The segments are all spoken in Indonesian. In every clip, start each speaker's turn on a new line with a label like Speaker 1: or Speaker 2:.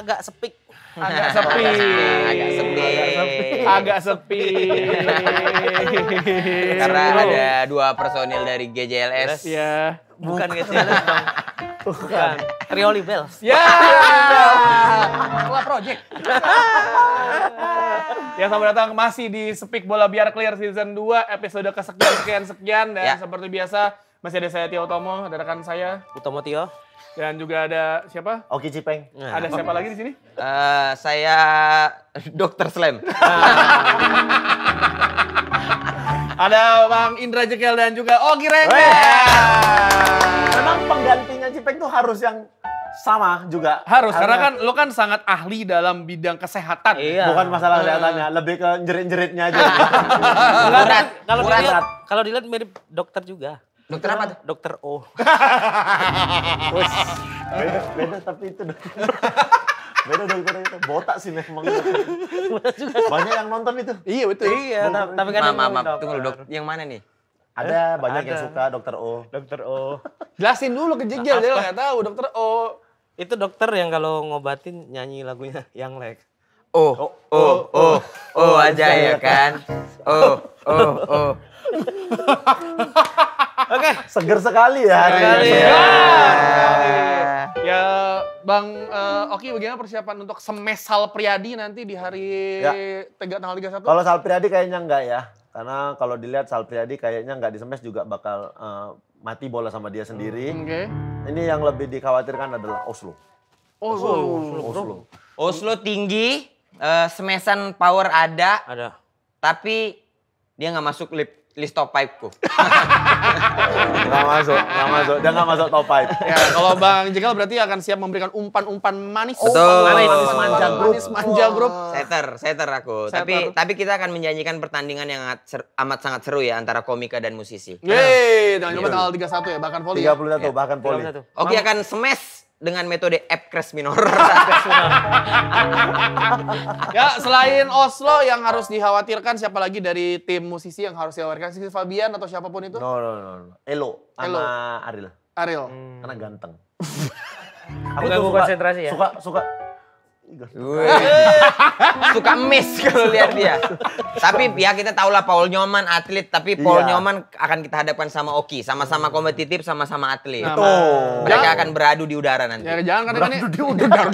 Speaker 1: agak sepik.
Speaker 2: Agak sepi. Agak sepi.
Speaker 3: Karena ada 2 personil dari GJLS.
Speaker 2: Ya.
Speaker 1: Bukan GJLS, Bang. Bukan. Trioli Bells.
Speaker 2: Ya. Kelas Project. Ya, selamat datang masih di Speak Bola Biar Clear Season 2 episode kesekian dan seperti biasa masih ada saya Tio Utomo, ada rekan saya
Speaker 1: Utomo Tio.
Speaker 2: dan juga ada siapa?
Speaker 4: Oki Cipeng.
Speaker 2: Ada siapa lagi di sini?
Speaker 3: Saya Dr. Slam.
Speaker 2: Ada Bang Indra Jekel dan juga Ogi Rengga.
Speaker 4: Memang penggantinya Cipeng tuh harus yang sama juga.
Speaker 2: Harus, karena kan lo kan sangat ahli dalam bidang kesehatan.
Speaker 1: Iya.
Speaker 4: Bukan masalah kesehatannya, lebih ke jerit-jeritnya aja.
Speaker 3: Berat.
Speaker 1: Kalau dilihat mirip dokter juga.
Speaker 3: Dokter apa tuh?
Speaker 1: Dokter O.
Speaker 4: Beda tapi itu beda dokter itu. Botak sih memang. Banyak yang nonton itu.
Speaker 2: Iya betul.
Speaker 1: Iya, tapi kan
Speaker 3: Maaf, tunggu dok. Yang mana nih?
Speaker 4: Ada banyak yang suka dokter O.
Speaker 1: Dokter O.
Speaker 2: Jelasin dulu ke Jekel, dia nggak tahu Dokter O.
Speaker 1: Itu dokter yang kalau ngobatin nyanyi lagunya Yang Lek.
Speaker 3: Oh aja ya kan? Oh.
Speaker 1: Oke.
Speaker 4: Seger sekali ya.
Speaker 1: Sekali
Speaker 4: ini.
Speaker 1: ya.
Speaker 2: Ya, Bang Oki, bagaimana persiapan untuk semesal Priadi nanti di hari tanggal 31?
Speaker 4: Kalau Sal Priadi kayaknya enggak ya. Karena kalau dilihat Sal Priadi kayaknya enggak di semes juga bakal mati bola sama dia sendiri.
Speaker 2: Oke.
Speaker 4: Ini yang lebih dikhawatirkan adalah Oslo.
Speaker 3: Oslo tinggi, semesan power ada, tapi dia nggak masuk list top 5-ku.
Speaker 4: Nggak masuk. Dia nggak masuk top 5.
Speaker 2: Ya, kalau Bang Jekel berarti akan siap memberikan umpan-umpan manis.
Speaker 3: Betul.
Speaker 2: Manis manja grup.
Speaker 3: Setter aku. Tapi kita akan menjanjikan pertandingan yang amat sangat seru ya antara komika dan musisi.
Speaker 2: Yeay, jangan lupa tanggal 31 ya, bahkan volley.
Speaker 4: 31 bahkan poli.
Speaker 3: Oke, akan smash dengan metode F crash minor.
Speaker 2: Ya, selain Oslo yang harus dikhawatirkan, siapa lagi dari tim musisi yang harus dikhawatirkan? Sisi Fabian atau siapapun itu?
Speaker 4: No. Elo sama Ariel. Karena ganteng. Aku
Speaker 1: Ganggu konsentrasi ya?
Speaker 4: Suka.
Speaker 3: Suka miss kalau lihat dia. Tapi ya kita tahu lah Paul Nyoman atlet, tapi Paul Nyoman akan kita hadapkan sama Oki, sama-sama kompetitif, sama-sama atlet. Mereka akan beradu di udara nanti.
Speaker 2: Ya jangan kan ini di udara.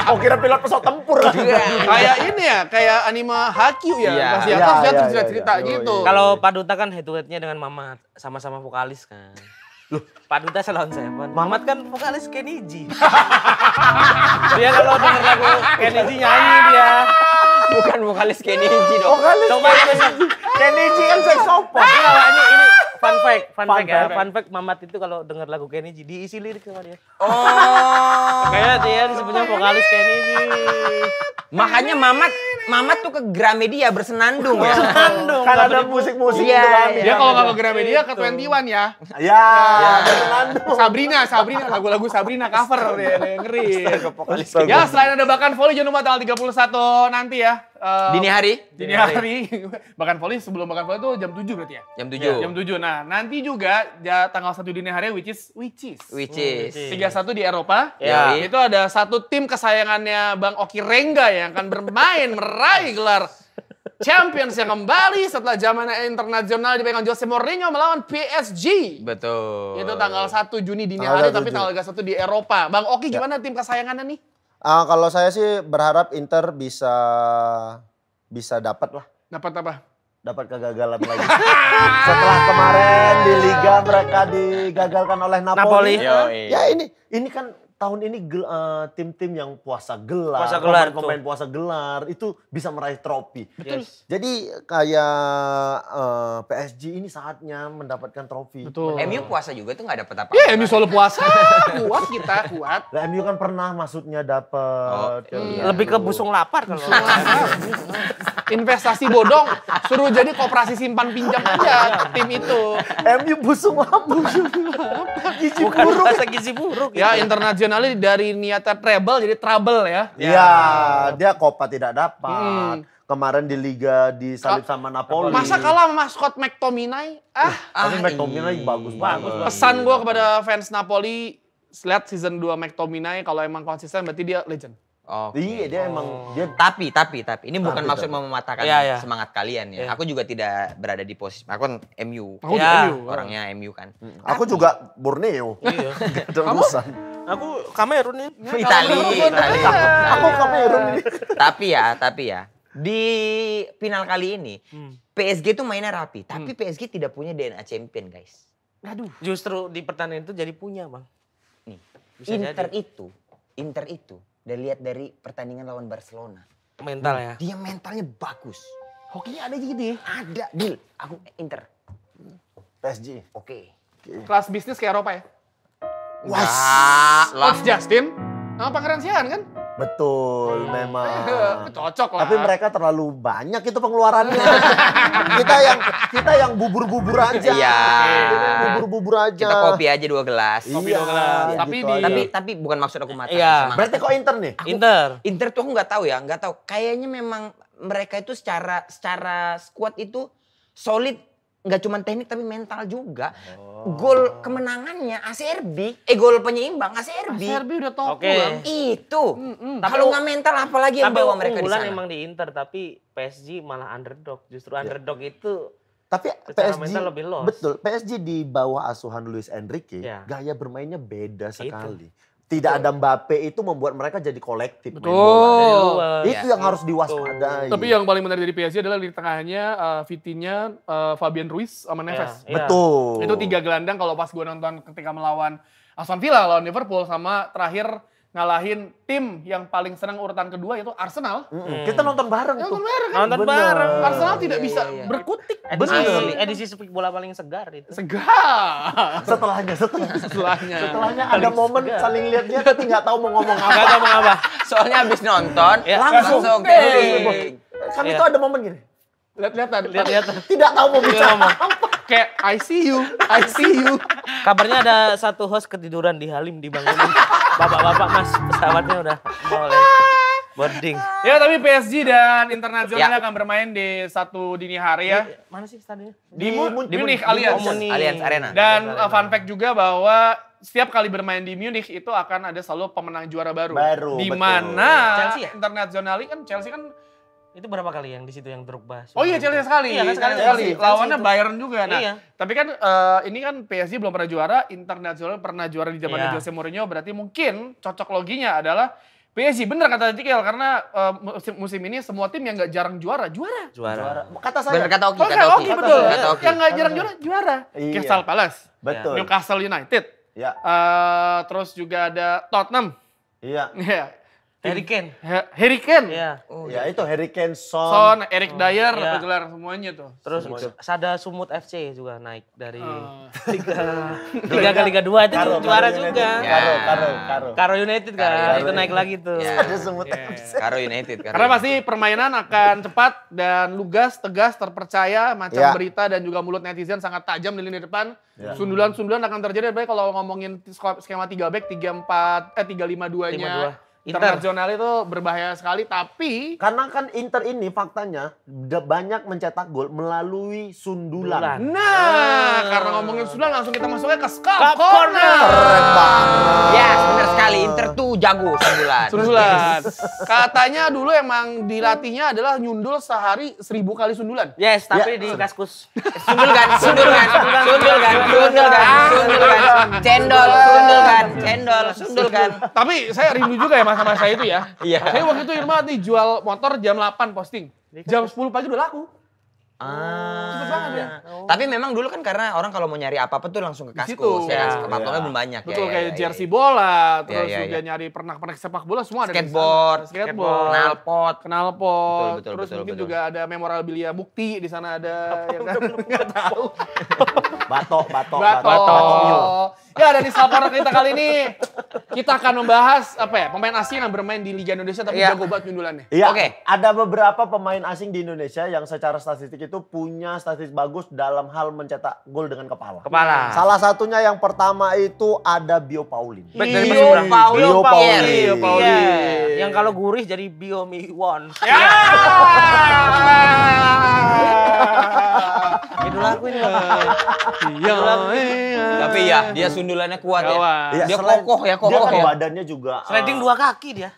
Speaker 4: Oh kira pilot pesawat tempur.
Speaker 2: Kayak ini ya, kayak anime Haikyuu ya. Pas di atas dia terus cerita gitu.
Speaker 1: Kalau Pak Duta kan head to head-nya dengan Mamat, sama-sama vokalis kan. Loh, Pak Duta Salon Seven. Mamat kan vokalis Kenny G. Dia kalau denger lagu Kenny G nyanyi dia.
Speaker 3: Bukan vokalis Kenny G dong.
Speaker 1: Coba
Speaker 4: Kenny G kan saxophone.
Speaker 1: Ini fun fact ya. Fun fact Mamat itu kalau denger lagu Kenny G diisi lirik sama dia. Makanya dia disebutnya vokalis Kenny G.
Speaker 3: Makanya Mamat tuh ke Gramedia bersenandung ya.
Speaker 4: Kan ada musik-musik
Speaker 3: Iya,
Speaker 4: itu kan.
Speaker 2: Dia kalau nggak ke Gramedia ke 21 ya.
Speaker 4: Ya, bersenandung.
Speaker 2: Sabrina, lagu-lagu Sabrina cover dia ngeri. Ya, selain ada Bahkan Volley jangan lupa tanggal 31 nanti ya.
Speaker 3: Dini hari.
Speaker 2: Bahkan Volley sebelum Bahkan Volley itu jam 7 berarti ya?
Speaker 3: Jam 7.
Speaker 2: Jam 7. Nah, nanti juga tanggal 1 dini hari which is 31 di Eropa.
Speaker 3: Ya.
Speaker 2: Itu ada satu tim kesayangannya Bang Oki Rengga yang akan bermain meraih gelar Champions yang kembali setelah zaman internasional dipegang Jose Mourinho melawan PSG.
Speaker 3: Betul.
Speaker 2: Itu tanggal 1 Juni dini hari, tapi tanggal 31 di Eropa. Bang Oki gimana tim kesayangannya nih?
Speaker 4: Kalau saya sih berharap Inter bisa dapat lah.
Speaker 2: Dapat apa?
Speaker 4: Dapat kegagalan lagi. Setelah kemarin di Liga mereka digagalkan oleh Napoli. Ya ini kan tahun ini tim-tim yang puasa gelar, pemain puasa gelar itu bisa meraih trofi.
Speaker 1: Betul.
Speaker 4: Jadi kayak PSG ini saatnya mendapatkan trofi.
Speaker 2: Betul.
Speaker 3: MU puasa juga tuh nggak dapet apa-apa.
Speaker 2: Iya, MU selalu puasa. kuat.
Speaker 4: Nah, MU kan pernah maksudnya dapat.
Speaker 1: Lebih ke busung lapar kalau.
Speaker 2: Investasi bodong, suruh jadi koperasi simpan pinjam aja tim itu.
Speaker 4: MU busung apa? Gizi
Speaker 1: Bukan
Speaker 4: buruk.
Speaker 1: bahasa gizi buruk.
Speaker 2: Ya, internasionalnya dari niatan treble jadi trouble ya.
Speaker 4: Iya, dia Copa tidak dapat. Kemarin di Liga disalip sama Napoli.
Speaker 2: Masa kalah sama maskot McTominay?
Speaker 4: Tapi McTominay bagus banget.
Speaker 2: Pesan gue kepada fans Napoli, lihat season 2 McTominay kalau emang konsisten berarti dia legend.
Speaker 3: Oke.
Speaker 4: Iya, dia emang dia
Speaker 3: Tapi ini bukan maksud mematahkan
Speaker 1: Iya.
Speaker 3: semangat kalian ya.
Speaker 1: Iya.
Speaker 3: Aku juga tidak berada di posisi. Aku kan MU.
Speaker 2: Aku
Speaker 1: Ya,
Speaker 2: juga MU.
Speaker 3: Orangnya MU kan.
Speaker 4: aku juga Borneo.
Speaker 1: Iya.
Speaker 4: Gak ada urusan.
Speaker 1: Aku Kamerun nih.
Speaker 3: Itali.
Speaker 4: Aku Kamerun ini.
Speaker 3: Tapi ya. Di final kali ini, PSG tuh mainnya rapi. Tapi PSG tidak punya DNA champion, guys.
Speaker 1: Aduh. Justru di pertandingan itu jadi punya, Bang.
Speaker 3: Nih,
Speaker 1: Bisa
Speaker 3: Inter itu, lihat dari pertandingan lawan Barcelona.
Speaker 1: Mental ya.
Speaker 3: Dia mentalnya bagus.
Speaker 2: Hokinya ada gitu ya.
Speaker 3: Ada, Dil. Aku Inter.
Speaker 4: PSG.
Speaker 3: Oke.
Speaker 2: Kelas bisnis ke Eropa ya.
Speaker 3: Wah,
Speaker 2: Coach Justin sama Pangeran Sian kan?
Speaker 4: Betul, memang.
Speaker 2: Cocok lah.
Speaker 4: Tapi mereka terlalu banyak itu pengeluarannya. kita yang bubur-bubur aja.
Speaker 3: Iya.
Speaker 4: Bubur-bubur aja.
Speaker 3: Kita kopi aja 2 gelas.
Speaker 4: Iya,
Speaker 2: Tapi
Speaker 4: gitu
Speaker 2: di-
Speaker 4: aja.
Speaker 3: Tapi bukan maksud aku mata.
Speaker 1: Iya.
Speaker 4: Berarti kok Inter nih?
Speaker 1: Inter
Speaker 3: Tuh aku nggak tahu. Kayaknya memang mereka itu secara squad itu solid, nggak cuma teknik tapi mental juga. Gol kemenangannya ACRB, gol penyeimbang ACRB.
Speaker 2: Serbi udah top
Speaker 1: Oke.
Speaker 2: kan?
Speaker 3: Itu.
Speaker 1: Tapi-
Speaker 3: Kalau nggak mental apalagi yang
Speaker 1: tapi
Speaker 3: bawa mereka di
Speaker 1: unggulan
Speaker 3: sana.
Speaker 1: emang di Inter, tapi PSG malah underdog. Justru underdog itu
Speaker 4: Tapi
Speaker 1: secara
Speaker 4: PSG
Speaker 1: mental lebih lost.
Speaker 4: betul. PSG di bawah asuhan Luis Enrique,
Speaker 1: Ya.
Speaker 4: gaya bermainnya beda sekali. Tidak ada Mbappe itu membuat mereka jadi kolektif. main
Speaker 2: Betul.
Speaker 4: bola.
Speaker 1: dari luar.
Speaker 4: Itu yang harus diwaspadai.
Speaker 2: Tapi yang paling menarik dari PSG adalah di tengahnya Vitinha, Fabian Ruiz sama Neves.
Speaker 1: Iya.
Speaker 4: Betul.
Speaker 2: Itu 3 gelandang kalau pas gue nonton ketika melawan Aston Villa lawan Liverpool sama terakhir ngalahin tim yang paling senang urutan kedua yaitu Arsenal.
Speaker 4: Kita nonton bareng tuh.
Speaker 2: Nonton bareng.
Speaker 1: Nonton
Speaker 4: Bener.
Speaker 1: bareng.
Speaker 2: Arsenal tidak
Speaker 3: Iya,
Speaker 2: bisa
Speaker 3: iya.
Speaker 2: berkutik.
Speaker 1: Edisi speak bola paling segar itu.
Speaker 2: Segar.
Speaker 4: Setelahnya.
Speaker 2: Setelahnya.
Speaker 4: Setelahnya ada momen saling lihat-lihat tapi nggak tahu mau ngomong apa.
Speaker 1: Gak tau mau apa.
Speaker 3: Soalnya habis nonton,
Speaker 1: Ya,
Speaker 4: langsung.
Speaker 3: keliling.
Speaker 4: Kan
Speaker 1: Iya.
Speaker 4: itu ada momen gini.
Speaker 2: Lihat-lihatan.
Speaker 1: Lihat.
Speaker 4: Tidak tahu mau bicara
Speaker 1: ngomong.
Speaker 4: apa.
Speaker 2: Kayak I see you.
Speaker 1: Kabarnya ada satu host ketiduran di Halim dibangunin. Bapak-bapak Mas, pesawatnya udah mulai boarding.
Speaker 2: Ya tapi PSG dan Internasional
Speaker 3: Ya.
Speaker 2: akan bermain di satu dini hari ya.
Speaker 1: Mana sih stadionnya?
Speaker 2: Di
Speaker 4: Munich.
Speaker 2: Munich Allianz.
Speaker 3: Allianz Arena.
Speaker 2: Dan fun fact juga bahwa setiap kali bermain di Munich itu akan ada selalu pemenang juara baru.
Speaker 4: Baru,
Speaker 2: Di
Speaker 4: betul.
Speaker 2: mana
Speaker 1: Chelsea ya?
Speaker 2: Internasional kan Chelsea kan
Speaker 1: Itu berapa kali yang di situ yang Drogba?
Speaker 2: oh iya Chelsea sekali.
Speaker 1: Iya kan sekali.
Speaker 2: Chelsea.
Speaker 1: Chelsea
Speaker 2: Lawannya
Speaker 1: itu.
Speaker 2: Bayern juga. Nah,
Speaker 1: Iya.
Speaker 2: tapi kan ini kan PSG belum pernah juara, Internasional pernah juara di zaman
Speaker 1: Iya.
Speaker 2: Jose Mourinho, berarti mungkin cocok loginya adalah PSG. Bener kata Cikel karena musim ini semua tim yang nggak jarang juara.
Speaker 1: Juara.
Speaker 4: Kata
Speaker 3: Bener
Speaker 4: saya.
Speaker 3: kata Oki,
Speaker 2: Oke,
Speaker 3: kata Oki.
Speaker 2: Oki betul.
Speaker 3: Kata Oki.
Speaker 2: Yang nggak jarang juara.
Speaker 4: Iya.
Speaker 2: Crystal Palace,
Speaker 4: Betul.
Speaker 2: Newcastle United,
Speaker 4: Ya.
Speaker 2: terus juga ada Tottenham,
Speaker 4: Iya.
Speaker 2: ya,
Speaker 1: Harry Kane.
Speaker 2: Harry Kane,
Speaker 1: Iya.
Speaker 4: Ya itu Harry Kane, Son.
Speaker 2: Son, Eric Dyer,
Speaker 1: Iya.
Speaker 2: gelar semuanya tuh.
Speaker 1: Terus
Speaker 4: Semuanya.
Speaker 1: Sada Sumut FC juga naik dari
Speaker 2: Oh.
Speaker 1: Liga ke Liga 2 itu
Speaker 4: Karo,
Speaker 1: juara
Speaker 4: Karo
Speaker 1: juga.
Speaker 4: United.
Speaker 3: Ya.
Speaker 4: Karo.
Speaker 1: Karo United kan,
Speaker 3: Karo
Speaker 1: itu naik lagi tuh.
Speaker 3: Ya.
Speaker 4: Ada semut
Speaker 2: Iya.
Speaker 4: FC.
Speaker 3: Karo United.
Speaker 2: Karena pasti permainan akan cepat dan lugas, tegas, terpercaya, macam
Speaker 4: Ya.
Speaker 2: berita dan juga mulut netizen sangat tajam di lini depan.
Speaker 4: Ya.
Speaker 2: Sundulan-sundulan akan terjadi. Baik kalau ngomongin skema 3 back, 3-5-2-nya
Speaker 1: 5-2.
Speaker 2: Internasional itu berbahaya sekali, tapi
Speaker 4: Karena kan Inter ini faktanya banyak mencetak gol melalui sundulan.
Speaker 2: nah, karena ngomongin sundulan langsung kita masuknya ke Scalp
Speaker 1: Scalp
Speaker 2: Corner.
Speaker 4: Keren banget.
Speaker 3: Ya, benar sekali. Inter tuh jago sundulan.
Speaker 2: Sundulan. Katanya dulu emang dilatihnya adalah nyundul sehari 1000 kali sundulan.
Speaker 1: Yes, tapi
Speaker 4: Ya.
Speaker 1: di Kaskus.
Speaker 3: Sundulkan. Sundulkan.
Speaker 2: Tapi saya rindu juga ya masa-masa itu ya.
Speaker 3: Iya.
Speaker 2: Saya waktu itu Irma nih jual motor jam 8 posting. Jam 10 pagi udah laku. Cepet banget ya.
Speaker 3: Tapi memang dulu kan karena orang kalau mau nyari apa-apa tuh langsung ke
Speaker 2: Di situ.
Speaker 3: Kaskus. Ya,
Speaker 1: Ya.
Speaker 3: platformnya belum banyak.
Speaker 2: Betul
Speaker 3: ya,
Speaker 2: kayak
Speaker 3: ya,
Speaker 2: jersey
Speaker 3: ya.
Speaker 2: bola, terus
Speaker 3: Iya,
Speaker 2: juga
Speaker 3: iya.
Speaker 2: nyari pernak-pernik sepak bola semua ada di
Speaker 3: Skateboard,
Speaker 2: sana. Skateboard,
Speaker 3: knalpot.
Speaker 2: knalpot,
Speaker 3: Betul,
Speaker 2: terus
Speaker 3: betul,
Speaker 2: mungkin
Speaker 3: betul.
Speaker 2: juga ada memorabilia bukti di sana ada ya kan? Nggak tahu.
Speaker 4: Batok.
Speaker 2: Bato. Ya dari Salpora kita kali ini kita akan membahas apa ya pemain asing yang bermain di Liga Indonesia tapi
Speaker 3: Iya.
Speaker 2: jago banget nyundulannya.
Speaker 4: Iya,
Speaker 3: Oke.
Speaker 4: ada beberapa pemain asing di Indonesia yang secara statistik itu punya statistik bagus dalam hal mencetak gol dengan kepala.
Speaker 1: Kepala.
Speaker 4: Salah satunya yang pertama itu ada Bio Paulin.
Speaker 1: Back dari
Speaker 3: Bio
Speaker 1: Persibara.
Speaker 3: Paulin.
Speaker 4: Bio Paulin.
Speaker 2: Bio Paulin.
Speaker 1: Iya. Yang kalau gurih jadi Biomi One.
Speaker 2: Ya.
Speaker 1: Itulah aku
Speaker 2: Iya.
Speaker 3: Tapi ya, dia sundulannya kuat ya.
Speaker 2: Gawat.
Speaker 4: Iya,
Speaker 3: Dia
Speaker 4: selain-
Speaker 3: kokoh ya,
Speaker 4: Dia
Speaker 3: kokoh
Speaker 4: kan
Speaker 3: ya.
Speaker 4: badannya juga.
Speaker 1: Sliding 2 kaki dia.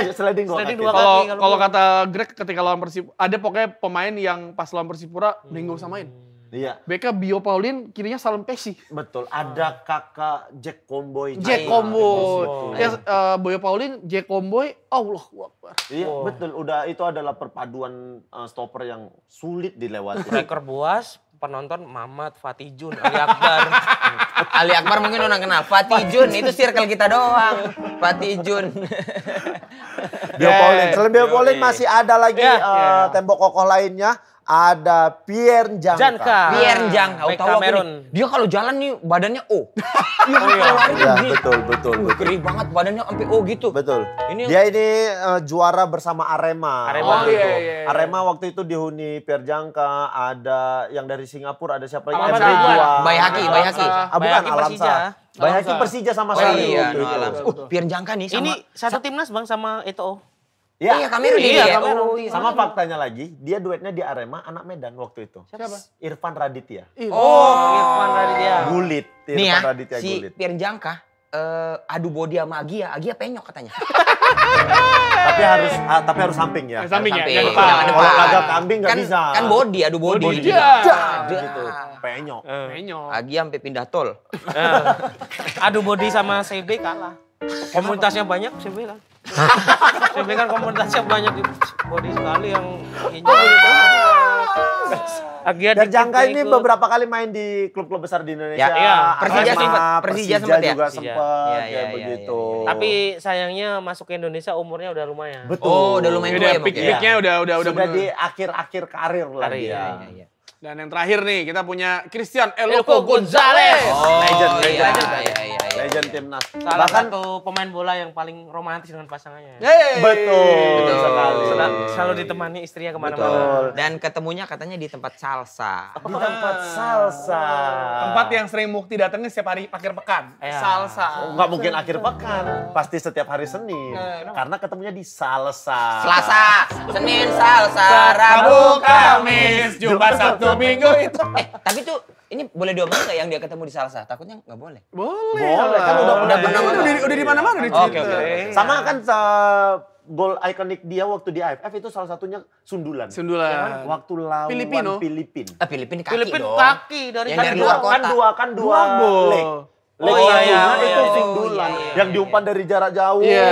Speaker 4: Sliding dua
Speaker 1: Sliding
Speaker 4: kaki.
Speaker 1: dua
Speaker 2: Kalau
Speaker 1: kaki,
Speaker 2: kalau kata Greg ketika lawan Persipura, ada pokoknya pemain yang pas lawan Persipura minggu samain.
Speaker 4: Iya,
Speaker 2: Beka Bio Paulin, kirinya Salem Pesci.
Speaker 4: betul. Ada kakak Jack Comboy.
Speaker 2: Jack
Speaker 4: Iya,
Speaker 2: Comboy.
Speaker 4: di situ.
Speaker 2: Ya, Bio Paulin, Jack Comboy, Allahu Akbar.
Speaker 4: Iya, betul. Udah itu adalah perpaduan stopper yang sulit dilewati.
Speaker 1: Striker buas, penonton Mamat, Fatijun, Ali Akbar.
Speaker 3: Ali Akbar mungkin orang kenal. Fatih Jun, itu circle kita doang. Fatih Jun.
Speaker 4: Bio Paulin. Selain Bio
Speaker 3: Yoi.
Speaker 4: Paulin masih ada lagi
Speaker 1: Ya.
Speaker 4: tembok kokoh lainnya. Ada Pierre Janka.
Speaker 3: Pierre Jang,
Speaker 1: Back
Speaker 3: tahu aku
Speaker 1: Cameron.
Speaker 3: nih. Dia kalau jalan nih badannya O.
Speaker 4: Iya, betul.
Speaker 3: Gede banget badannya sampai O gitu.
Speaker 4: Betul.
Speaker 3: Ini-
Speaker 4: Dia ini juara bersama Arema.
Speaker 1: Arema.
Speaker 2: Oh,
Speaker 4: Waktu itu.
Speaker 2: iya.
Speaker 4: Arema waktu itu dihuni Pierre Janka, ada yang dari Singapura, ada siapa lagi?
Speaker 1: Muhammad
Speaker 4: Emre
Speaker 1: Ridwan.
Speaker 4: Dua.
Speaker 3: Bayhaki.
Speaker 4: Ah, bukan
Speaker 1: Bayhaki
Speaker 4: Alamsa.
Speaker 1: Persija.
Speaker 4: Bayhaki
Speaker 2: Alamsa.
Speaker 4: Persija sama
Speaker 3: Oh
Speaker 4: sekali
Speaker 3: iya,
Speaker 4: waktu
Speaker 3: no
Speaker 4: itu.
Speaker 3: alam. Pierre Jangka nih sama.
Speaker 1: Ini satu timnas Bang sama Eto'o.
Speaker 3: Oh iya, Kamerun
Speaker 1: Iya,
Speaker 3: dia ya.
Speaker 1: Kamerun.
Speaker 3: Oh, iya.
Speaker 4: Sama faktanya lagi, dia duetnya di Arema anak Medan waktu itu.
Speaker 2: Siapa?
Speaker 4: Irfan Raditya.
Speaker 1: Oh, Irfan Raditya.
Speaker 4: Gulit.
Speaker 3: Nih ya,
Speaker 4: Irfan Raditya
Speaker 3: si
Speaker 4: Gulit.
Speaker 3: Pierre Jangka adu body sama Agia. Agia penyok katanya.
Speaker 4: Tapi harus samping ya.
Speaker 2: Samping ya,
Speaker 3: Samping,
Speaker 2: jangan depan.
Speaker 3: jangan depan.
Speaker 4: Kalau lagak kambing nggak
Speaker 3: Kan-
Speaker 4: bisa.
Speaker 3: Kan body, adu body.
Speaker 2: Body.
Speaker 3: Dia.
Speaker 2: Dah.
Speaker 4: Gitu. Penyok.
Speaker 2: Penyok.
Speaker 3: Agia sampai pindah tol.
Speaker 1: Adu body sama CB kalah. Komunitasnya banyak CB kan. CB kan komunitasnya banyak body sekali yang hijau gitu. Agia
Speaker 4: Dan
Speaker 1: dikit
Speaker 4: Jangka
Speaker 1: dia
Speaker 4: ini
Speaker 1: ikut.
Speaker 4: beberapa kali main di klub-klub besar di Indonesia.
Speaker 3: Ya,
Speaker 1: iya.
Speaker 3: Persija
Speaker 4: Arema,
Speaker 3: sempat, Persija sempat ya?
Speaker 4: juga
Speaker 1: Persija.
Speaker 4: sempat,
Speaker 3: Iya,
Speaker 4: kayak
Speaker 3: iya,
Speaker 4: begitu.
Speaker 3: iya, iya.
Speaker 1: Tapi sayangnya masuk ke Indonesia umurnya udah lumayan.
Speaker 4: betul.
Speaker 3: Oh, udah lumayan tua
Speaker 2: Udah
Speaker 3: ya, Mak, ya?
Speaker 2: pick-picknya udah
Speaker 4: Sudah
Speaker 2: bener.
Speaker 4: di akhir-akhir karir lah
Speaker 1: Karir,
Speaker 4: dia.
Speaker 3: Iya.
Speaker 2: Dan yang terakhir nih, kita punya Christian
Speaker 1: Eloko
Speaker 2: Eloko
Speaker 1: Gonzalez.
Speaker 2: Gonzalez.
Speaker 3: Oh,
Speaker 4: Legend,
Speaker 3: iya,
Speaker 4: legend.
Speaker 3: iya, iya, iya.
Speaker 4: Legend timnas.
Speaker 1: Salah
Speaker 4: Bahkan
Speaker 1: satu pemain bola yang paling romantis dengan pasangannya.
Speaker 2: Yeay.
Speaker 4: betul,
Speaker 3: Betul.
Speaker 4: sekali.
Speaker 1: Selalu ditemani istrinya
Speaker 3: Betul.
Speaker 1: kemana-mana.
Speaker 3: Dan ketemunya katanya di tempat salsa.
Speaker 4: Di tempat salsa.
Speaker 2: Tempat yang sering Mukti datengnya setiap hari akhir pekan.
Speaker 1: Iya.
Speaker 2: Salsa.
Speaker 4: Nggak mungkin akhir pekan, pasti setiap hari Senin. Karena ketemunya di salsa.
Speaker 3: Selasa, Senin, salsa,
Speaker 2: Rabu, Kamis, Jumat, Sabtu, Minggu itu.
Speaker 3: Tapi tuh ini boleh diomongin nggak yang dia ketemu di salsa? Takutnya nggak boleh.
Speaker 2: Boleh.
Speaker 4: Boleh, kan udah
Speaker 3: pernah
Speaker 2: Udah di mana-mana di
Speaker 3: Oke,
Speaker 2: cerita.
Speaker 3: oke.
Speaker 4: Sama kan gol ikonik dia waktu di AFF itu salah satunya sundulan.
Speaker 2: Sundulan.
Speaker 4: Ya kan? Waktu lawan
Speaker 2: Filipino.
Speaker 4: Filipina.
Speaker 3: Filipina kaki
Speaker 1: Filipin
Speaker 3: dong.
Speaker 1: kaki dari
Speaker 3: Yang dari
Speaker 1: kaki
Speaker 3: luar
Speaker 1: doang.
Speaker 3: kota.
Speaker 4: Kan dua
Speaker 2: Dua gol.
Speaker 4: leg.
Speaker 1: Oh,
Speaker 4: Leg
Speaker 1: iya,
Speaker 4: satunya
Speaker 1: iya,
Speaker 4: itu
Speaker 1: iya.
Speaker 4: sundulan.
Speaker 3: Oh, iya, iya,
Speaker 4: Yang
Speaker 3: iya.
Speaker 4: diumpan dari jarak jauh.
Speaker 2: Iya.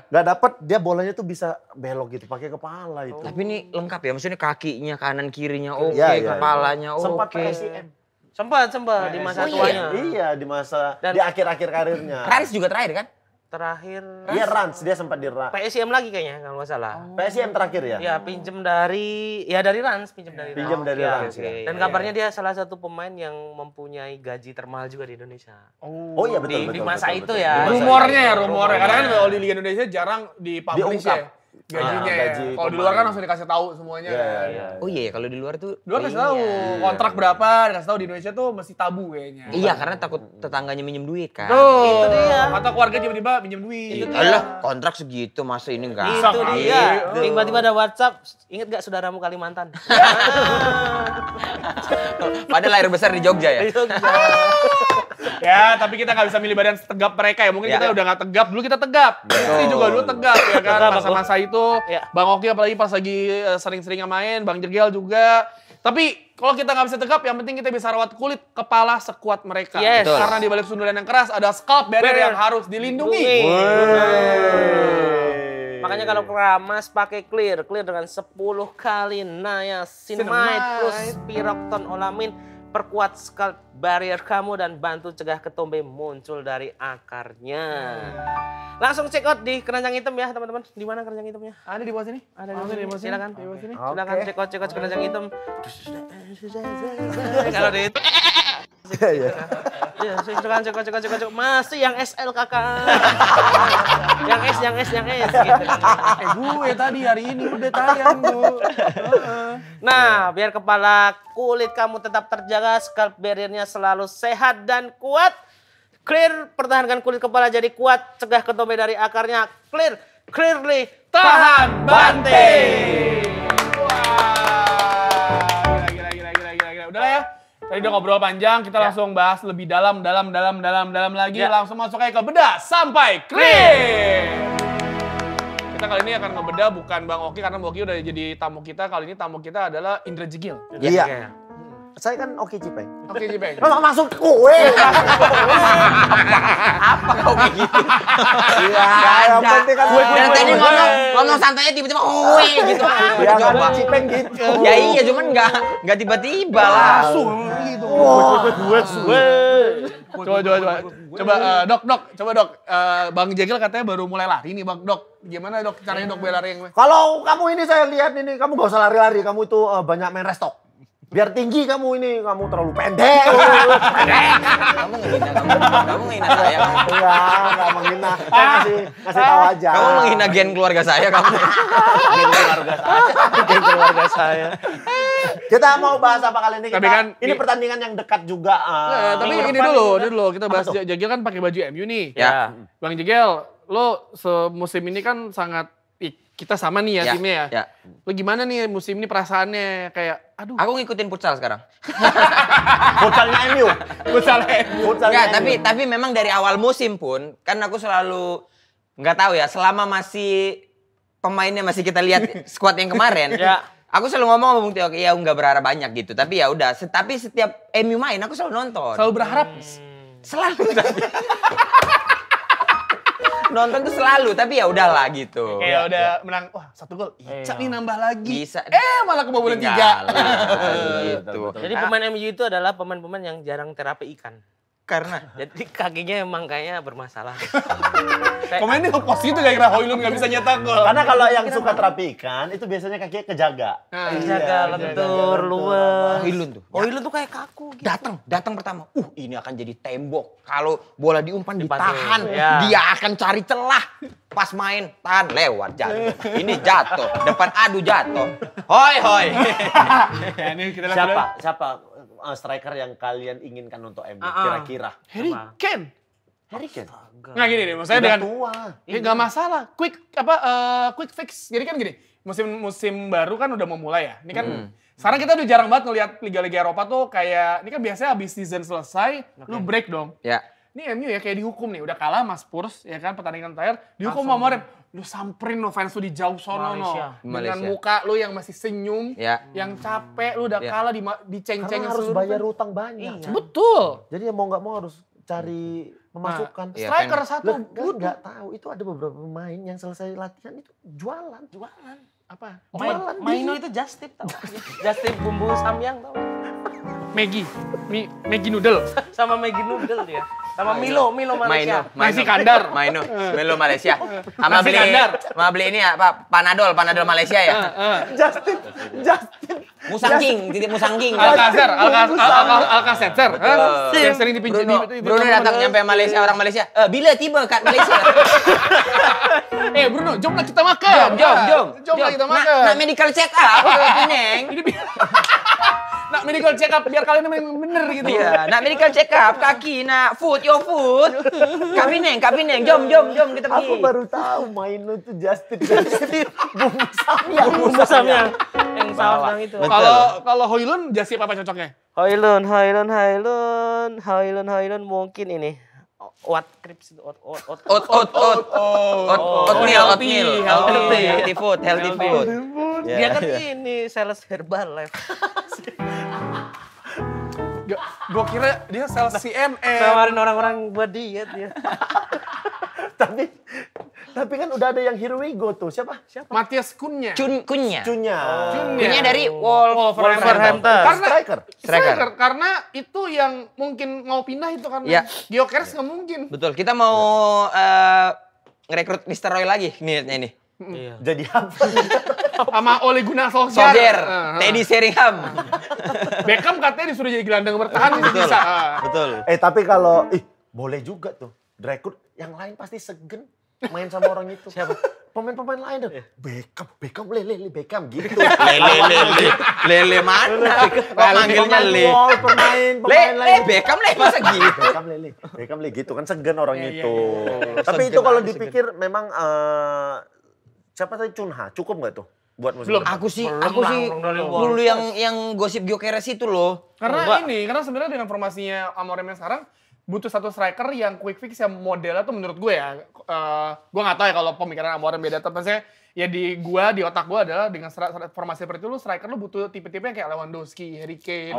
Speaker 4: Nggak dapet, dia bolanya tuh bisa belok gitu pakai kepala itu.
Speaker 3: Tapi ini lengkap ya, maksudnya kakinya, kanan kirinya oke,
Speaker 4: Iya, iya,
Speaker 3: kepalanya oke.
Speaker 4: Sempat PSIM.
Speaker 1: Sempat di masa
Speaker 3: Oh, iya.
Speaker 1: tuanya.
Speaker 4: Iya, di masa
Speaker 1: Dan-
Speaker 4: di akhir-akhir karirnya.
Speaker 3: Rans juga terakhir kan?
Speaker 1: Terakhir
Speaker 4: Iya, Rans, dia sempat di
Speaker 1: PSIM lagi kayaknya kalau nggak salah.
Speaker 4: PSIM terakhir ya?
Speaker 1: Ya pinjem dari Rans, pinjem dari
Speaker 4: Pinjem
Speaker 1: Rans.
Speaker 4: dari
Speaker 1: Ya,
Speaker 4: Rans,
Speaker 1: oke.
Speaker 4: ya.
Speaker 1: Dan kabarnya dia salah satu pemain yang mempunyai gaji termahal juga di Indonesia.
Speaker 4: Oh iya betul
Speaker 1: Di
Speaker 4: betul.
Speaker 1: masa
Speaker 4: betul,
Speaker 1: itu
Speaker 4: betul.
Speaker 1: ya.
Speaker 4: Di masa
Speaker 2: Rumornya ya,
Speaker 4: itu.
Speaker 2: rumornya. Karena kan kalau di Liga Indonesia jarang dipublish
Speaker 4: Diungkap.
Speaker 2: ya. Gajinya
Speaker 4: Ah,
Speaker 2: ya.
Speaker 4: gaji
Speaker 2: Kalau di luar
Speaker 4: pemain.
Speaker 2: kan langsung dikasih tahu semuanya.
Speaker 4: Iya,
Speaker 2: kan.
Speaker 4: iya.
Speaker 3: Oh iya, kalau di luar tuh.
Speaker 2: Di luar kasih tahu kontrak berapa, dikasih tahu di Indonesia tuh mesti tabu kayaknya.
Speaker 3: Iya, karena takut tetangganya minjem duit kan.
Speaker 2: Tuh.
Speaker 1: Itu dia.
Speaker 2: Atau keluarga tiba-tiba minjem duit.
Speaker 3: Alah, kontrak segitu masa ini enggak.
Speaker 1: Itu
Speaker 2: kali.
Speaker 1: dia. Tiba-tiba ada WhatsApp, inget gak saudaramu Kalimantan?
Speaker 3: Padahal lahir besar di Jogja ya.
Speaker 2: Ya, tapi kita nggak bisa milih badan setegap mereka ya. Mungkin
Speaker 3: Ya.
Speaker 2: kita udah nggak tegap, dulu kita tegap. Ini juga dulu tegap ya kan.
Speaker 1: Tegap,
Speaker 2: Masa-masa itu,
Speaker 1: Ya.
Speaker 2: Bang Oki apalagi pas lagi sering-seringnya main, Bang Jegel juga. Tapi kalau kita nggak bisa tegap, yang penting kita bisa rawat kulit kepala sekuat mereka.
Speaker 1: Yes.
Speaker 3: Betul.
Speaker 2: Karena di balik sundulan yang keras ada scalp barrier yang harus dilindungi.
Speaker 1: Makanya kalau keramas pakai clear dengan 10 kali niacinamide plus Pyroxton Olamin, perkuat scalp barrier kamu dan bantu cegah ketombe muncul dari akarnya. Langsung check out di keranjang hitam ya teman-teman. Di mana keranjang hitamnya?
Speaker 2: Ada di bawah sini.
Speaker 1: Ada
Speaker 2: Oh,
Speaker 1: di
Speaker 2: bawah
Speaker 1: sini. Silakan.
Speaker 2: Di bawah sini.
Speaker 1: Silakan check out keranjang hitam. Kalau di itu. Ya, silakan cek. Masih yang SL kakak. yang S gitu.
Speaker 2: Gue tadi hari ini udah tayang tuh.
Speaker 1: Nah, biar kepala kulit kamu tetap terjaga, scalp barrier-nya selalu sehat dan kuat. Clear, pertahankan kulit kepala jadi kuat, cegah ketombe dari akarnya. Clearly,
Speaker 2: Tahan banting. Wah, gila. Udah lah ya. Tadi udah ngobrol panjang, kita langsung bahas lebih dalam lagi. Langsung masuk aja ke bedah sampai clear. Kita kali ini akan ngebedah bukan Bang Oki karena Bang Oki udah jadi tamu kita. Kali ini tamu kita adalah Indra Jegil.
Speaker 4: Iya. Saya kan Oki Cipeng.
Speaker 2: Oki Jipeng.
Speaker 4: Masuk kue.
Speaker 3: Apa kau kayak gitu?
Speaker 4: Iya, yang penting kan
Speaker 3: Dan tadi ngomong santainya tiba-tiba gitu.
Speaker 4: Ya kan Cipeng gitu.
Speaker 3: Ya iya, cuman nggak tiba-tiba lah.
Speaker 2: Langsung gitu. Coba dok. Bang Jegil katanya baru mulai lari nih Bang Dok. Gimana Dok caranya Dok biar lari yang
Speaker 4: Kalau kamu ini saya lihat ini, kamu gak usah lari-lari. Kamu itu banyak main restok. Biar tinggi kamu ini, kamu terlalu pendek.
Speaker 3: Kamu menghina saya.
Speaker 4: Enggak menghina. Saya ngasih tahu aja.
Speaker 3: Kamu menghina gen keluarga saya kamu.
Speaker 1: Gen keluarga saya.
Speaker 4: Kita mau bahas apa kali ini?
Speaker 2: Tapi kan
Speaker 4: ini pertandingan yang dekat juga.
Speaker 2: tapi ini dulu kita bahas Jegil kan pakai baju MU nih.
Speaker 3: Ya.
Speaker 2: Bang Jegil, lo semusim ini kan sangat kita sama nih ya timnya ya.
Speaker 3: Ya.
Speaker 2: Lo gimana nih musim ini perasaannya kayak aduh.
Speaker 3: Aku ngikutin futsal sekarang.
Speaker 4: Futsalnya MU.
Speaker 3: Enggak, tapi memang dari awal musim pun kan aku selalu nggak tahu ya, selama masih pemainnya masih kita lihat squad yang kemarin.
Speaker 1: Ya.
Speaker 3: Aku selalu ngomong sama Bung Tio, ya nggak berharap banyak gitu. Tapi ya udah, tapi setiap MU main aku selalu nonton.
Speaker 2: Selalu berharap.
Speaker 3: Selalu. Nonton tuh selalu, tapi ya udahlah gitu.
Speaker 2: Kayak udah menang, wah 1 gol, Ica nih nambah lagi.
Speaker 3: Bisa.
Speaker 2: Malah kebobolan 3.
Speaker 3: Gitu.
Speaker 1: Jadi pemain MU itu adalah pemain-pemain yang jarang terapi ikan.
Speaker 3: Karena
Speaker 1: Jadi kakinya emang kayaknya bermasalah.
Speaker 2: Pemainnya ngepost gitu gara-gara Højlund nggak bisa nyetak gol.
Speaker 4: Karena kalau yang suka terapi ikan, itu biasanya kakinya kejaga.
Speaker 1: Jaga lentur, luwes.
Speaker 3: Højlund tuh.
Speaker 1: Højlund tuh kayak kaku gitu.
Speaker 3: Datang pertama. Ini akan jadi tembok. Kalau bola diumpan ditahan,
Speaker 1: Ya.
Speaker 3: dia akan cari celah. Pas main, tahan, lewat jatuh. Ini jatuh, depan adu jatuh. Hoi.
Speaker 2: Ya, ini kita lihat
Speaker 4: Siapa striker yang kalian inginkan untuk MU kira-kira?
Speaker 2: Harry Kane.
Speaker 4: Harry Kane.
Speaker 2: Nggak gini nih, maksudnya
Speaker 4: Udah
Speaker 2: dengan
Speaker 4: tua.
Speaker 2: ya nggak masalah, quick fix. Jadi kan gini, musim baru kan udah mau mulai ya. Ini kan sekarang kita udah jarang banget ngelihat liga-liga Eropa tuh kayak ini kan biasanya habis season selesai, lu break dong.
Speaker 3: Ya.
Speaker 2: Ini MU ya kayak dihukum nih, udah kalah sama Spurs ya kan pertandingan terakhir, dihukum sama Morim. Lu samperin no fans lu di jauh sono no. Dengan
Speaker 3: Malaysia.
Speaker 2: muka lu yang masih senyum,
Speaker 3: Ya.
Speaker 2: yang capek, lu udah kalah diceng-cengin
Speaker 4: Karena harus
Speaker 2: seluruh
Speaker 4: bayar
Speaker 2: fans.
Speaker 4: utang banyak.
Speaker 2: Betul.
Speaker 4: Jadi ya mau nggak mau harus cari pemasukan.
Speaker 3: Iya,
Speaker 2: Striker
Speaker 3: fans.
Speaker 2: satu.
Speaker 4: Lu nggak tahu itu ada beberapa pemain yang selesai latihan itu jualan.
Speaker 2: Apa?
Speaker 1: Maino itu just tip tau. Just tip bumbu samyang tau.
Speaker 2: Maggi noodle.
Speaker 1: Sama Maggi noodle dia. Sama Milo Malaysia.
Speaker 2: Nasi kandar.
Speaker 3: Milo Malaysia. Sama
Speaker 2: Nasi kandar.
Speaker 3: beli ini apa? Panadol Malaysia ya.
Speaker 4: Justin.
Speaker 3: Musangking, titik Musangking.
Speaker 2: Alka-Seltzer. Yang sering dipinjam.
Speaker 3: Bruno datang nyampe Malaysia, orang Malaysia. Bila tiba kat Malaysia.
Speaker 2: Bruno, jom lah kita makan.
Speaker 3: Jom
Speaker 2: lah kita makan.
Speaker 3: Nak medical check up, Pineng.
Speaker 2: Nak medical check up biar kalian memang bener gitu.
Speaker 3: Iya, nak medical check up, kaki, nak your food. Kak Pineng, jom kita pergi.
Speaker 4: Aku baru tahu main itu Justin.
Speaker 1: Bumbu samyang. Yang saus yang itu.
Speaker 2: Kalau Højlund jasi apa cocoknya?
Speaker 1: Højlund mungkin ini. What crips itu?
Speaker 3: Oatmeal.
Speaker 2: Healthy.
Speaker 3: Healthy food.
Speaker 1: Dia kan ini sales Herbalife.
Speaker 2: Gue kira dia sales CNN.
Speaker 1: Nawarin orang-orang buat diet dia.
Speaker 4: Tapi kan udah ada yang Here We Go tuh. Siapa?
Speaker 2: Matthias Cunha.
Speaker 3: Kunya
Speaker 4: Cunha.
Speaker 3: dari
Speaker 1: Wolverhampton.
Speaker 2: Karena
Speaker 3: Striker.
Speaker 2: Karena itu yang mungkin mau pindah itu karena
Speaker 3: Ya.
Speaker 2: Gyökeres nggak mungkin.
Speaker 3: Betul, kita mau ngerekrut Mr. Roy lagi niatnya ini.
Speaker 1: Iya.
Speaker 4: Jadi apa?
Speaker 2: Sama Ole Gunnar Solskjaer.
Speaker 3: Soldier, Teddy Sheringham.
Speaker 2: Beckham katanya disuruh jadi gelandang bertahan bisa.
Speaker 3: Betul.
Speaker 4: Tapi kalau boleh juga tuh. Direkrut yang lain pasti segen main sama orang itu. Siapa? Pemain-pemain lain tuh. Beckham, Beckham gitu.
Speaker 3: Lele mana? Kok manggilnya Le?
Speaker 4: Pemain lain.
Speaker 3: Beckham masa gitu?
Speaker 4: Beckham gitu kan segan orang
Speaker 2: Iya,
Speaker 4: itu.
Speaker 2: iya.
Speaker 4: Tapi
Speaker 3: Segan
Speaker 4: itu kalau
Speaker 3: aja,
Speaker 4: dipikir memang siapa tadi Cunha cukup nggak tuh? buat musim
Speaker 2: Belum.
Speaker 4: depan?
Speaker 3: Aku sih
Speaker 1: Belum.
Speaker 3: dulu yang gosip Gyökeres itu loh.
Speaker 2: Karena karena sebenarnya dengan formasinya Amorim yang sekarang butuh satu striker yang quick fix yang modelnya tuh menurut gue ya. Gue nggak tahu ya kalau pemikiran Amorim beda, tapi saya ya di otak gue adalah dengan formasi seperti itu striker lu butuh tipe-tipe yang kayak Lewandowski, Harry Kane,